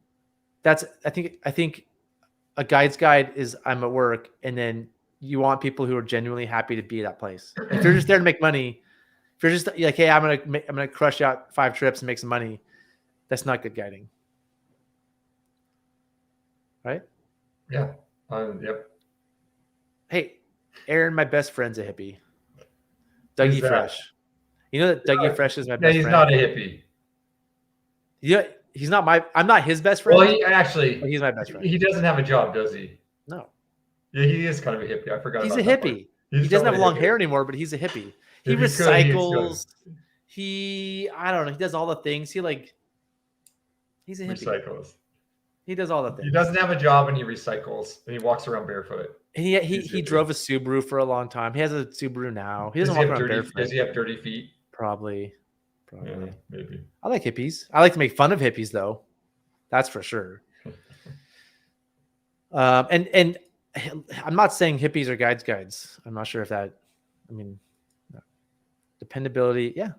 a guide's guide is I'm at work, and then you want people who are genuinely happy to be at that place. If you're just there to make money, if you're just like, hey, I'm gonna crush out 5 trips and make some money, that's not good guiding, right? Yeah. Yep. Hey, Aaron, my best friend's a hippie. Dougie Fresh. You know that Dougie Fresh is my best friend. He's not a hippie. Yeah, he's not I'm not his best friend. Well, he's my best friend. He doesn't have a job, does he? No. Yeah, he is kind of a hippie. I forgot. He's a hippie. He doesn't have long hair anymore, but he's a hippie. He recycles. I don't know. He does all the things. He's a hippie. Recycles. He does all the things. He doesn't have a job and he recycles. And he walks around barefoot. And he drove a Subaru for a long time. He has a Subaru now. He doesn't walk around barefoot. Does he have dirty feet? Probably. Yeah, maybe. I like hippies. I like to make fun of hippies, though. That's for sure. And I'm not saying hippies are guides. I'm not sure if that. I mean, dependability. Yeah.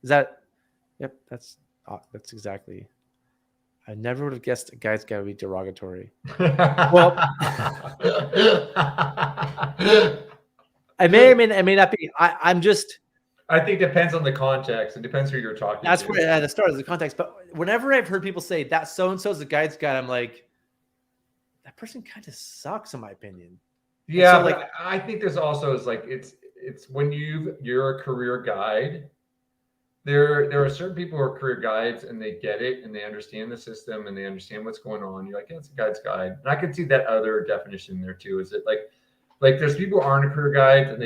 Is that? Yep. That's exactly. I never would have guessed a guide's guide would be derogatory. Well, I may or may not be. I'm just. I think it depends on the context. It depends who you're talking to. That's where at the start of the context. But whenever I've heard people say that so-and-so is a guide's guide, I'm like, that person kind of sucks in my opinion. Yeah, so I think there's also it's when you're a career guide. There are certain people who are career guides and they get it and they understand the system and they understand what's going on. You're like, yeah, it's a guide's guide. And I can see that other definition there too. Is it like there's people who aren't a career guides and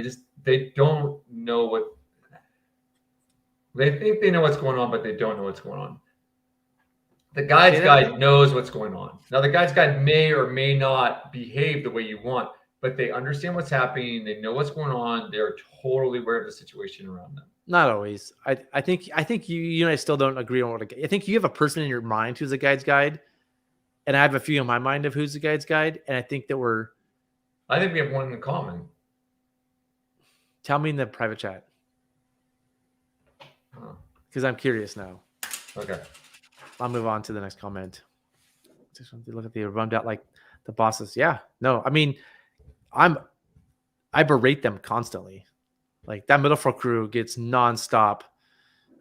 they don't know what. They think they know what's going on, but they don't know what's going on. The guide's guide knows what's going on. Now, the guide's guide may or may not behave the way you want, but they understand what's happening. They know what's going on. They're totally aware of the situation around them. Not always. I think you and I still don't agree on what I think you have a person in your mind who's a guide's guide, and I have a few in my mind of who's a guide's guide, and I think we have one in common. Tell me in the private chat. Because I'm curious now. Okay. I'll move on to the next comment. Just want to look at the bummed out like the bosses. Yeah. No, I mean, I berate them constantly. Like that Mediocre crew gets nonstop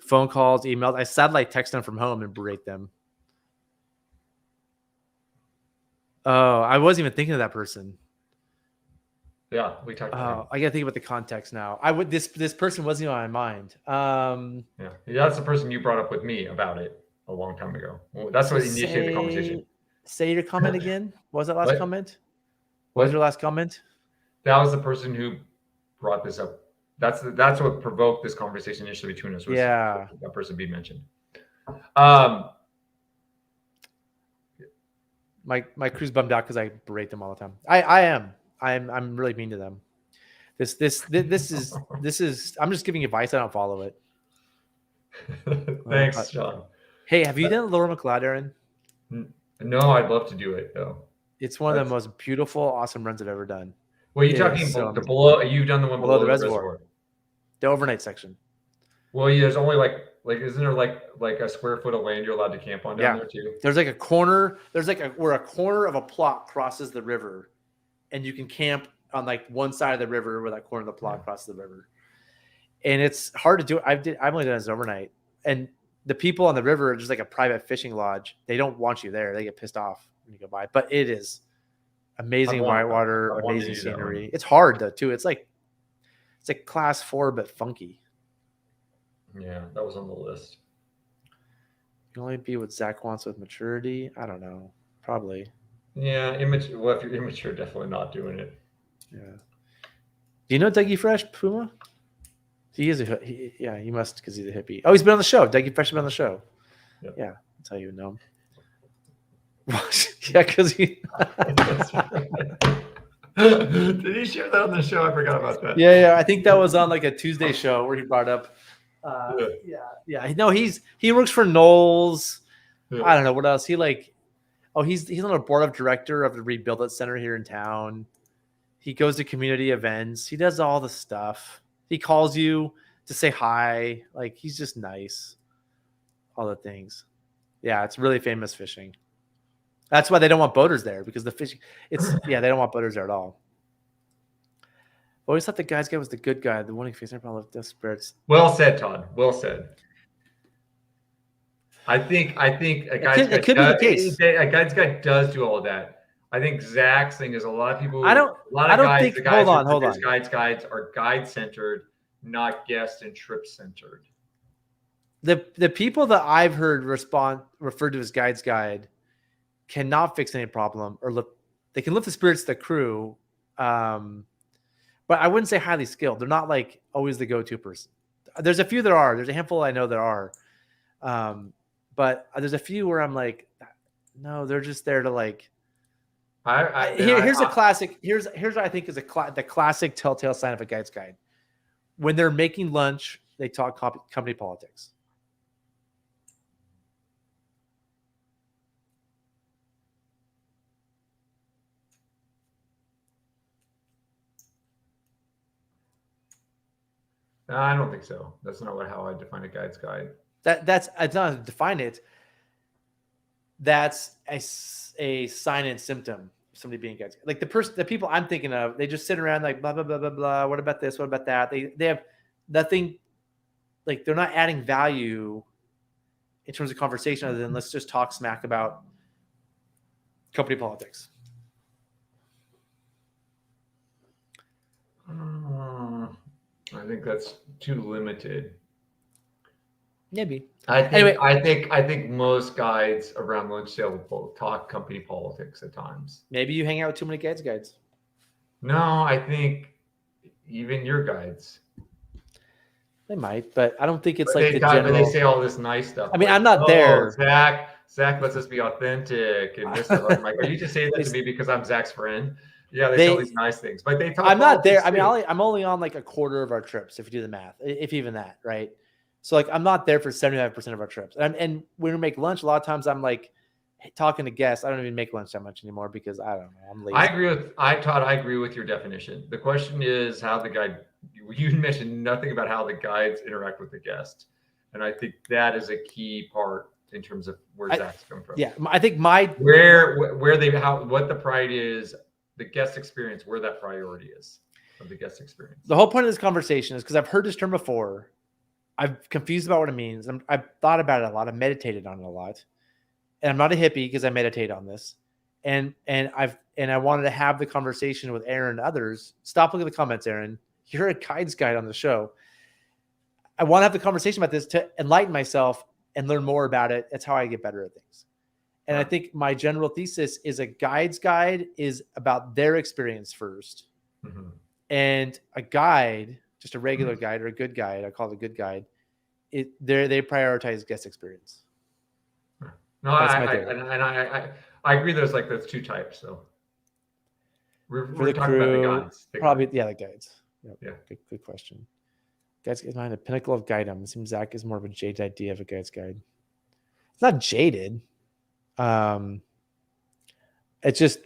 phone calls, emails. I satellite text them from home and berate them. Oh, I wasn't even thinking of that person. Yeah, we talked about I gotta think about the context now. This person wasn't even on my mind. Yeah, that's the person you brought up with me about it a long time ago. Well, that's what initiated the conversation. Say your comment again. What was that last comment? What was your last comment? That was the person who brought this up. That's what provoked this conversation initially between us. Was that person being mentioned. My crew's bummed out because I berate them all the time. I am. I'm really mean to them. This is. I'm just giving advice. I don't follow it. Thanks, Sean. Hey, have you done Laura McLeod, Aaron? No, I'd love to do it though. It's one of the most beautiful, awesome runs I've ever done. Well, you're talking the below. You've done the one below the reservoir. The overnight section. Well, there's only like isn't there like a square foot of land you're allowed to camp on down there too? There's like a corner. There's like where a corner of a plot crosses the river, and you can camp on like one side of the river where that corner of the plot crosses the river. And it's hard to do. I've only done this overnight, and the people on the river are just like a private fishing lodge. They don't want you there. They get pissed off when you go by. But it is amazing whitewater, amazing scenery. It's hard though too. It's like class 4 but funky. Yeah, that was on the list. You can only be what Zach wants with maturity. I don't know. Probably. Yeah, immature. Well, if you're immature, definitely not doing it. Yeah. Do you know Dougie Fresh, Puma? He is he must because he's a hippie. Oh, he's been on the show. Dougie Fresh has been on the show. Yep. Yeah, that's how you know him. Yeah, because he. Did he share that on the show? I forgot about that. Yeah. I think that was on like a Tuesday show where he brought up. Yeah. No, he works for Knowles. Yeah. I don't know what else. He's on a board of director of the Rebuild It Center here in town. He goes to community events. He does all the stuff. He calls you to say hi. Like he's just nice. All the things. Yeah, it's really famous fishing. That's why they don't want boaters there because the fishing. They don't want boaters there at all. I always thought the guy's guy was the good guy, the one who faced every problem with death spirits. Well said, Todd. Well said. I think a guy's guy does do all of that. I think Zach's thing is a lot of people. Hold on. Guides are guide centered, not guest and trip centered. The people that I've heard referred to as guide's guide cannot fix any problem they can lift the spirits of the crew. But I wouldn't say highly skilled. They're not like always the go-to person. There's a few that are. There's a handful I know there are. But there's a few where I'm like, no, they're just there to like. Here's a classic. Here's what I think is the classic telltale sign of a guide's guide. When they're making lunch, they talk company politics. I don't think so. That's not how I define a guide's guide. That's not how to define it. That's a sign and symptom of somebody being a guide's guide. Like the people I'm thinking of, they just sit around like blah blah blah blah blah. What about this? What about that? They have nothing. Like they're not adding value in terms of conversation other than let's just talk smack about company politics. I think that's too limited. Maybe. I think most guides around lunch table will talk company politics at times. Maybe you hang out with too many guides. No, I think even your guides. They might, but I don't think it's but like the general. They say all this nice stuff. I mean, I'm not there. Zach lets us be authentic and this stuff. I'm like, are you just saying that to me because I'm Zach's friend? Yeah, they say all these nice things, but they talk. I'm not there. I mean, I'm only on like a quarter of our trips if you do the math, if even that, right? So like, I'm not there for 75% of our trips, and when we make lunch, a lot of times I'm like talking to guests. I don't even make lunch that much anymore because I don't know. I'm lazy. I agree with Todd. I agree with your definition. The question is how the guide you mentioned nothing about how the guides interact with the guest, and I think that is a key part in terms of where Zach's coming from. Yeah, I think what the pride is, the guest experience, where that priority is of the guest experience. The whole point of this conversation is because I've heard this term before. I'm confused about what it means. I've thought about it a lot. I've meditated on it a lot, and I'm not a hippie because I meditate on this. And I wanted to have the conversation with Aaron and others. Stop looking at the comments, Aaron. You're a guides guide on the show. I want to have the conversation about this to enlighten myself and learn more about it. That's how I get better at things. And I think my general thesis is a guide's guide is about their experience first. Mm-hmm. And a guide, just a regular guide or a good guide, I call it a good guide, they prioritize guest experience. No, I agree. There's two types. So we're talking about the guides. The guides. Yep. Yeah. Good question. Guides is not the pinnacle of guidedom. It seems Zach is more of a jaded idea of a guide's guide. It's not jaded. It's just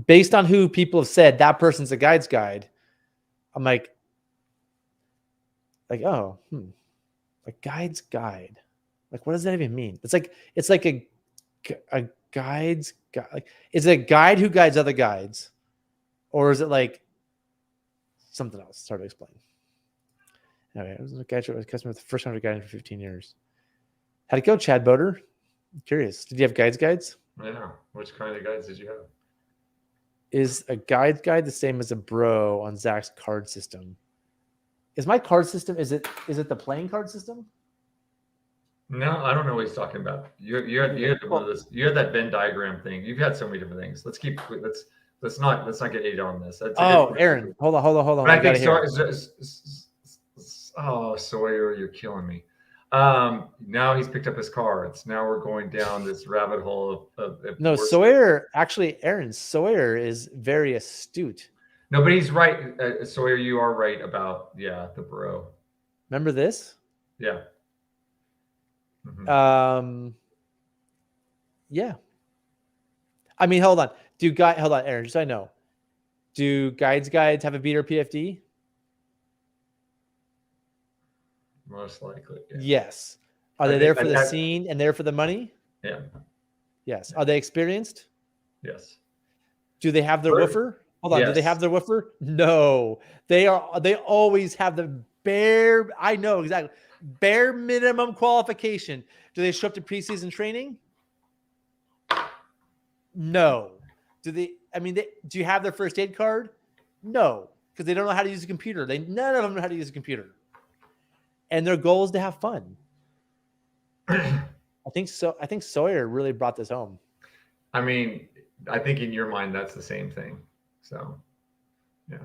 based on who people have said that person's a guide's guide. I'm like, oh, a guide's guide. Like, what does that even mean? It's like a guide's guide. Like, is it a guide who guides other guides, or is it like something else? It's hard to explain. Anyway, I was a guide with a customer the first time I guided for 15 years. How'd it go, Chad Boder? I'm curious. Did you have guides? Yeah. Which kind of guides did you have? Is a guide the same as a bro on Zach's card system? Is my card system, is it the playing card system? No, I don't know what he's talking about. You had that Venn diagram thing. You've had so many different things. Let's not get eight on this. Aaron, hold on. I think Sawyer, you're killing me. Now he's picked up his cards. Now we're going down this rabbit hole of no, Sawyer, actually, Aaron, Sawyer is very astute. No, but he's right. Sawyer, you are right about, the bro. Remember this? Yeah. Mm-hmm. Yeah. I mean, hold on. Hold on, Aaron, just so I know. Do guides have a beater PFD? Most likely. Yeah. Yes. Are they there for the scene and there for the money? Yeah. Yes. Are they experienced? Yes. Do they have their woofer? Hold on. Yes. Do they have their woofer? No. They always have the bare minimum qualification. Do they show up to preseason training? No. Do you have their first aid card? No. Because they don't know how to use a computer. None of them know how to use a computer. And their goal is to have fun. I think Sawyer really brought this home. I mean, I think in your mind that's the same thing. So, yeah.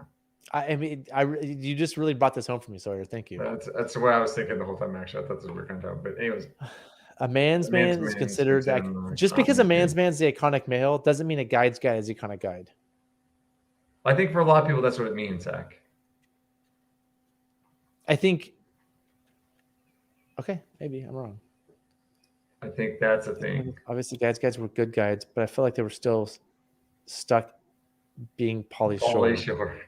You just really brought this home for me, Sawyer. Thank you. That's what I was thinking the whole time. Actually, I thought this was kind of. But anyways, a man's man is considered just because a man's man is the iconic male doesn't mean a guide's guide is the iconic guide. I think for a lot of people that's what it means, Zach. I think. Okay, maybe I'm wrong. I think that's a thing. Obviously, guides were good guides, but I feel like they were still stuck being polyshore.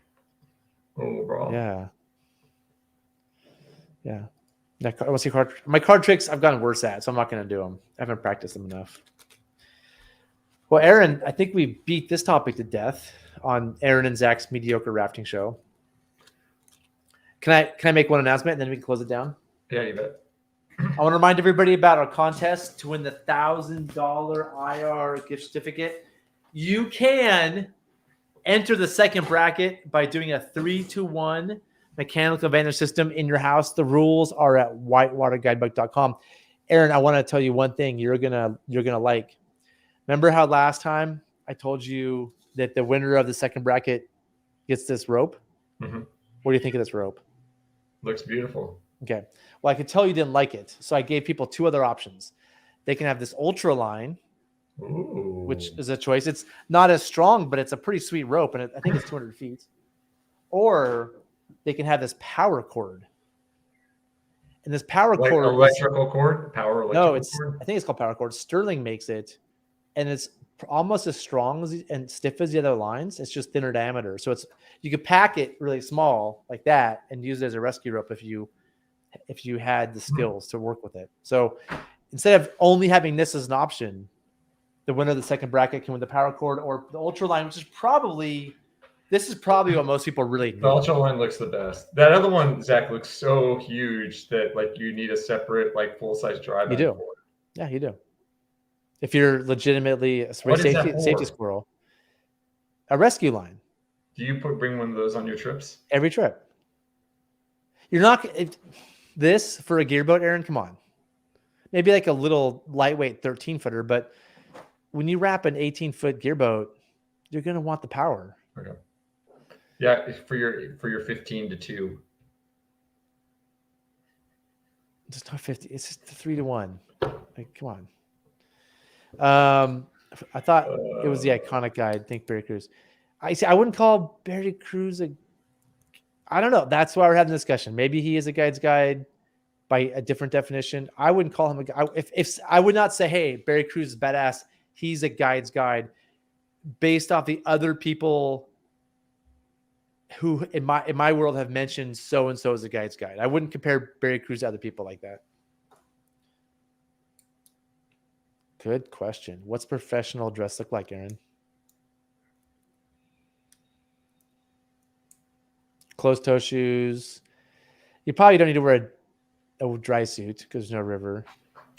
Oh, bro. Yeah. What's your card? My card tricks I've gotten worse at, so I'm not going to do them. I haven't practiced them enough. Well, Aaron, I think we beat this topic to death on Aaron and Zach's Mediocre Rafting Show. Can I make one announcement and then we can close it down? Yeah, you bet. I want to remind everybody about our contest to win the $1,000 IR gift certificate. You can enter the second bracket by doing a 3-to-1 mechanical advantage system in your house. The rules are at whitewaterguidebook.com. Aaron, I want to tell you one thing you're gonna like. Remember how last time I told you that the winner of the second bracket gets this rope? Mm-hmm. What do you think of this rope? Looks beautiful. Okay. Well, I could tell you didn't like it. So I gave people two other options. They can have this ultra line, which is a choice. It's not as strong, but it's a pretty sweet rope. And I think it's 200 feet. Or they can have this power cord. And this power cord. Electrical cord? I think it's called power cord. Sterling makes it. And it's almost as strong and stiff as the other lines. It's just thinner diameter. So you could pack it really small like that and use it as a rescue rope if you had the skills to work with it. So instead of only having this as an option, the winner of the second bracket can win the power cord or the ultra line, which is probably what most people really need. The ultra line looks the best. That other one, Zach, looks so huge that like you need a separate like full size drive. You do. Yeah, you do. If you're legitimately a safety squirrel, a rescue line. Do you bring one of those on your trips? Every trip. You're not this for a gearboat, Aaron. Come on, maybe like a little lightweight 13-footer, but when you wrap an 18-foot gearboat, you're gonna want the power. Okay. Yeah, for your 15-2. It's not 50. It's just 3-1. Like, come on. I thought it was the iconic guide. Think Barry Cruz. I wouldn't call Barry Cruz I don't know. That's why we're having a discussion. Maybe he is a guide's guide by a different definition. I wouldn't call him a guide. If I would not say, hey, Barry Cruz is badass. He's a guide's guide based off the other people who in my world have mentioned so and so as a guide's guide. I wouldn't compare Barry Cruz to other people like that. Good question. What's professional dress look like, Aaron? Closed toe shoes. You probably don't need to wear a dry suit because there's no river.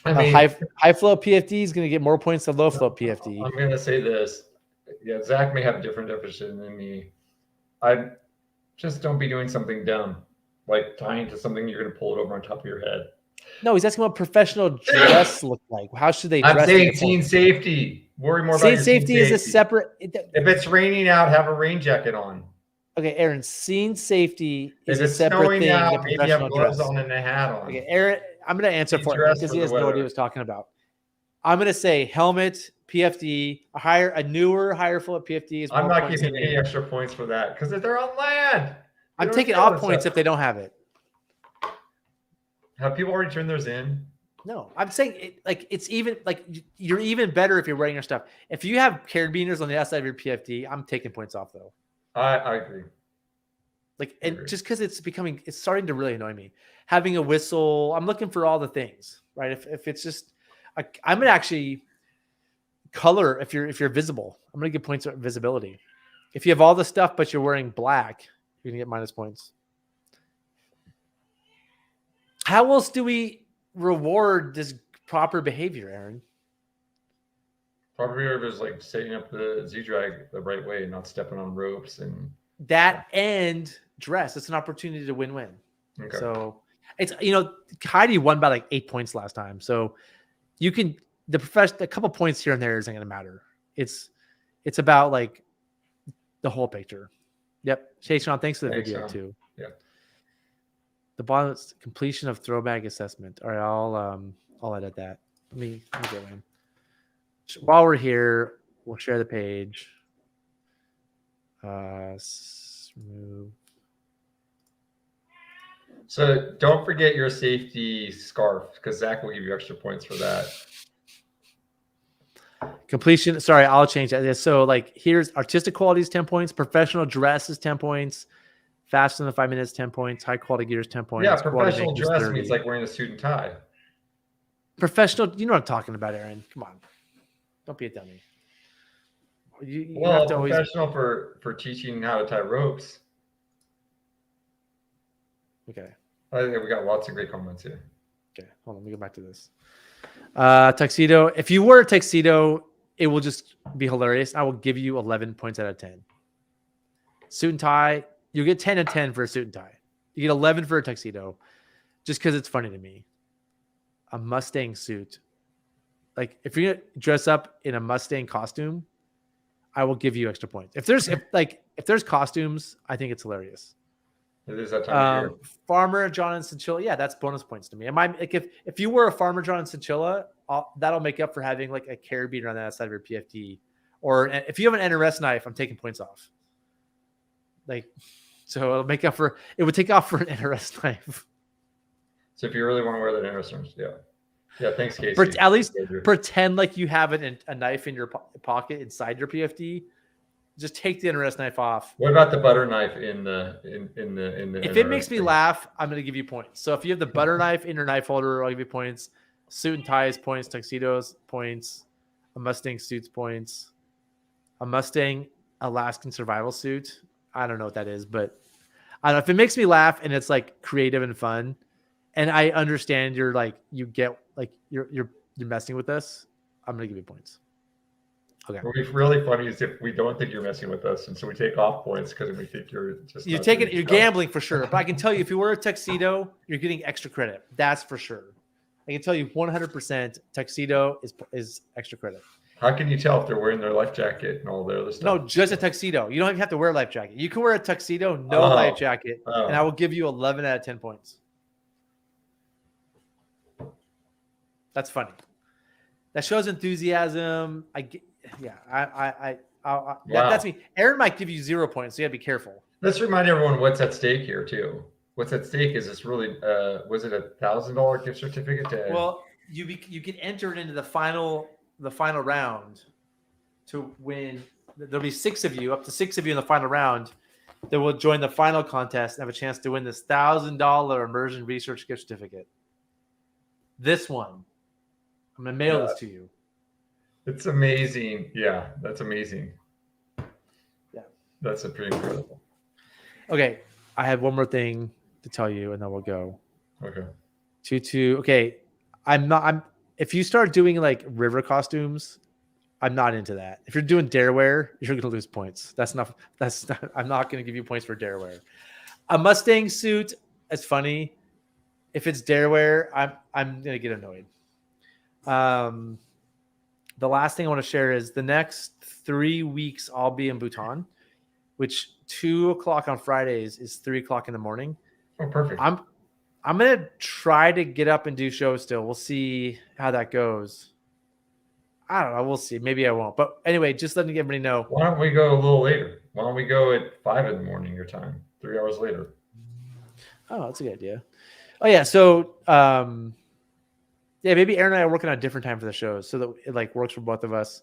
I mean, high flow PFD is going to get more points than low flow PFD. I'm going to say this. Yeah, Zach may have a different definition than me. I just don't be doing something dumb, like tying to something you're going to pull it over on top of your head. No, he's asking what professional dress look like. How should they dress? I'm saying scene safety. Worry more about your scene safety. Is a separate. If it's raining out, have a rain jacket on. Okay, Aaron, scene safety is a separate thing. Out, maybe you have gloves on and a hat on. Okay, Aaron, I'm going to answer for him because he has no idea what he was talking about. I'm going to say helmet, PFD, a newer, higher flow PFD is. I'm not giving any extra points for that because if they're on land, I'm taking off points if they don't have it. Have people already turned theirs in? No, I'm saying it's even like you're even better if you're wearing your stuff. If you have carabiners on the outside of your PFD, I'm taking points off though. I agree. Just because it's starting to really annoy me. Having a whistle, I'm looking for all the things, right? If it's just, I'm gonna actually color if you're visible. I'm gonna give points for visibility. If you have all the stuff but you're wearing black, you're gonna get minus points. How else do we reward this proper behavior, Aaron? Proper behavior is like setting up the Z-drag the right way and not stepping on ropes and that and dress. It's an opportunity to win-win. Okay. So it's Heidi won by like 8 points last time. So you can a couple points here and there isn't going to matter. It's about like the whole picture. Yep. Hey Sean, thanks for the video too. Yeah. The bottom is completion of throwback assessment. All right, I'll edit that. Let me go in. While we're here, we'll share the page. Smooth. So don't forget your safety scarf because Zach will give you extra points for that. Completion. Sorry, I'll change that. So like here's artistic quality is 10 points. Professional dress is 10 points. Faster than 5 minutes, 10 points. High quality gear is 10 points. Yeah, professional dress means like wearing a suit and tie. Professional, you know what I'm talking about, Aaron. Come on. Don't be a dummy. You have to professional for teaching how to tie ropes. Okay. I think we got lots of great comments here. Okay, hold on. Let me go back to this. Tuxedo. If you wear a tuxedo, it will just be hilarious. I will give you 11 points out of 10. Suit and tie, you get 10 and 10 for a suit and tie. You get 11 for a tuxedo, just because it's funny to me. A Mustang suit. Like if you're gonna dress up in a Mustang costume, I will give you extra points. If there's costumes, I think it's hilarious. It is that time of year. Farmer John and Chinchilla, yeah, that's bonus points to me. If you were a Farmer John and Chinchilla, that'll make up for having like a carabiner on the outside of your PFD. Or if you have an NRS knife, I'm taking points off. So it'll make up for. It would take off for an NRS knife. So if you really want to wear that NRS knife, yeah. Yeah, thanks, Casey. At least pretend like you have a knife in your pocket inside your PFD. Just take the NRS knife off. What about the butter knife in the If it makes me laugh, I'm going to give you points. So if you have the butter knife in your knife holder, I'll give you points. Suit and ties points, tuxedos points, a Mustang suits points, a Mustang Alaskan survival suit. I don't know what that is, but I don't know if it makes me laugh and it's like creative and fun. And I understand you're like, you get like, you're messing with us. I'm going to give you points. Okay. What would be really funny is if we don't think you're messing with us, and so we take off points because we think you're just you're gambling for sure. But I can tell you, if you wear a tuxedo, you're getting extra credit. That's for sure. I can tell you 100% tuxedo is extra credit. How can you tell if they're wearing their life jacket and all their other stuff? No, just a tuxedo. You don't even have to wear a life jacket. You can wear a tuxedo, no life jacket, and I will give you 11 out of 10 points. That's funny. That shows enthusiasm. That's me. Aaron might give you 0 points, so you gotta be careful. Let's remind everyone what's at stake here too. What's at stake is this really was it $1,000 gift certificate to well you get entered into the final round to win. There'll be 6 of you, up to 6 of you in the final round that will join the final contest and have a chance to win this $1,000 immersion research gift certificate. This one, I'm gonna mail this to you. It's amazing. Yeah, that's amazing. Yeah, that's pretty incredible. Okay, I have one more thing to tell you, and then we'll go. Okay. Okay, if you start doing like river costumes, I'm not into that. If you're doing Dareware, you're gonna lose points. I'm not gonna give you points for Dareware. A Mustang suit is funny. If it's Dareware, I'm gonna get annoyed. The last thing I want to share is the next 3 weeks I'll be in Bhutan, which 2:00 on Fridays is 3:00 in the morning. Oh, perfect. I'm gonna try to get up and do shows still. We'll see how that goes. I don't know. We'll see. Maybe I won't. But anyway, just letting everybody know. Why don't we go a little later? Why don't we go at 5 in the morning your time, 3 hours later? Oh, that's a good idea. Oh yeah. So maybe Aaron and I are working on a different time for the shows so that it like works for both of us.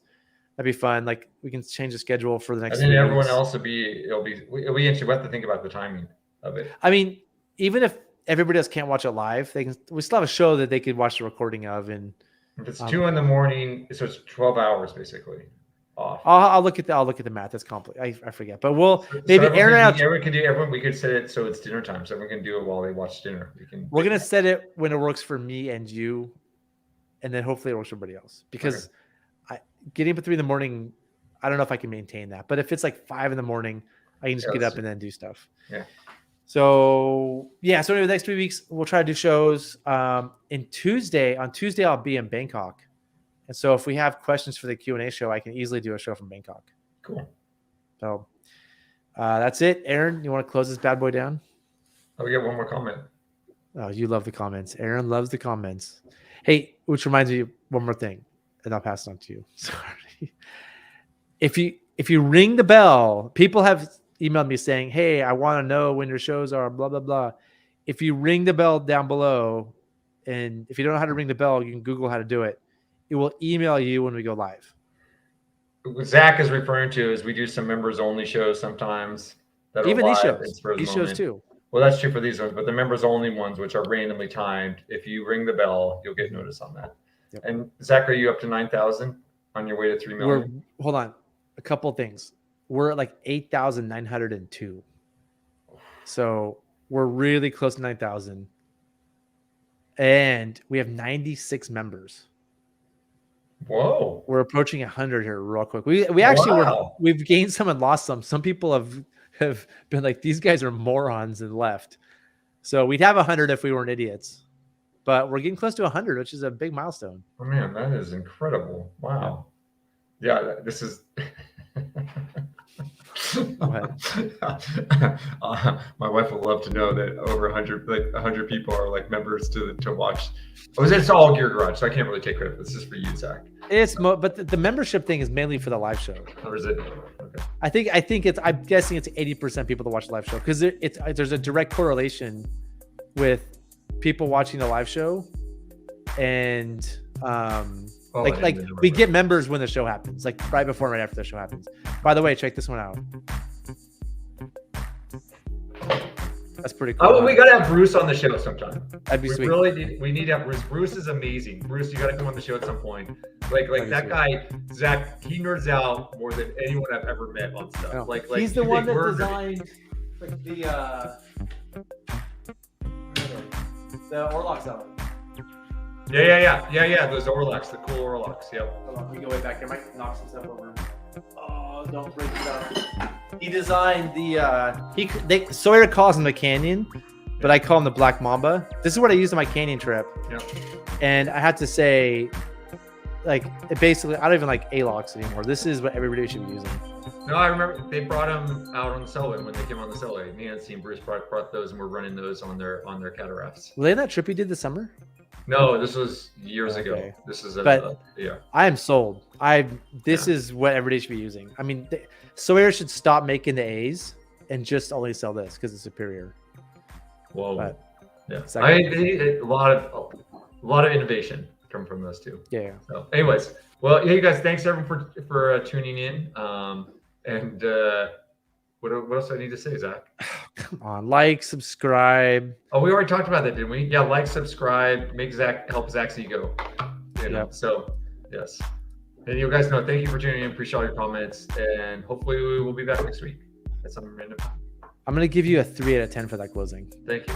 That'd be fun. Like we can change the schedule for the next. And then everyone else will be. We actually have to think about the timing of it. I mean, even if everybody else can't watch it live, we still have a show that they could watch the recording of. And if it's 2 in the morning, so it's 12 hours basically off. I'll look at the math. That's complex. I forget, but maybe Aaron. Everyone we could set it so it's dinner time, so everyone can do it while they watch dinner. We're gonna set it when it works for me and you, and then hopefully it works for everybody else. Because getting up at 3 in the morning, I don't know if I can maintain that. But if it's like 5 in the morning, I can just get up and then do stuff. Yeah. So anyway, the next 3 weeks we'll try to do shows. On Tuesday I'll be in Bangkok, and so if we have questions for the Q&A show, I can easily do a show from Bangkok. Cool. So that's it. Aaron, you want to close this bad boy down? Oh, we got one more comment. Oh, you love the comments. Aaron loves the comments. Hey, which reminds me of one more thing, and I'll pass it on to you. Sorry. If you ring the bell, people have emailed me saying, hey, I want to know when your shows are, blah, blah, blah. If you ring the bell down below, and if you don't know how to ring the bell, you can Google how to do it. It will email you when we go live. What Zach is referring to is we do some members only shows sometimes. That Even these live shows. These shows too. Well, that's true for these ones, but the members only ones, which are randomly timed, if you ring the bell, you'll get notice on that. Yep. And Zach, are you up to 9,000 on your way to 3 million? Hold on. A couple of things. We're at like 8,902. So we're really close to 9,000. And we have 96 members. Whoa. We're approaching 100 here real quick. We actually we've gained some and lost some. Some people have been like, these guys are morons and left. So we'd have 100 if we weren't idiots. But we're getting close to 100, which is a big milestone. Oh man, that is incredible. Wow. Yeah, this is my wife would love to know that over 100 people are like members to watch. It's all Gear Garage, so I can't really take credit. This is for you, Zach. But the membership thing is mainly for the live show. Or is it? Okay. I think it's. I'm guessing it's 80% people that watch the live show because there's a direct correlation with people watching the live show and I like didn't even we remember. get members when the show happens, like right before and right after the show happens. By the way, check this one out. That's pretty cool. Oh, we gotta have Bruce on the show sometime. That'd be We sweet. really need. We need to have Bruce. Bruce is amazing. Bruce, you gotta come on the show at some point. Like That'd be that sweet. guy, Zach. He nerds out more than anyone I've ever met on I know. stuff. Like He's the you one think that we're- designed like the Orlock zone. Yeah. Those Orlocks, the cool Orlocks. Yep. Hold on, let me go way back here. I might knock some stuff over. Oh, don't break it up. He designed the Sawyer calls him the Canyon, but I call him the Black Mamba. This is what I used on my Canyon trip. Yep. And I had to say, like, it basically, I don't even like A-locks anymore. This is what everybody should be using. No, I remember they brought him out on the Selway when they came on the Selway. Nancy and Bruce brought those, and we're running those on their cataracts. Were they in that trip you did this summer? No, this was years ago. Okay. This is But- yeah. I am sold. This is what everybody should be using. I mean, Sawyer should stop making the A's and just only sell this because it's superior. Whoa. But- Yeah. Second. A lot of innovation come from those two. Yeah. So, anyways, well, yeah, you guys, thanks everyone for tuning in. And what else do I need to say, Zach? Come on, like, subscribe. Oh, we already talked about that, didn't we? Yeah, like, subscribe, help Zach's ego. You know, Yep. So yes. And you guys know, thank you for tuning in. Appreciate all your comments, and hopefully we will be back next week at some random time. I'm gonna give you a 3 out of 10 for that closing. Thank you.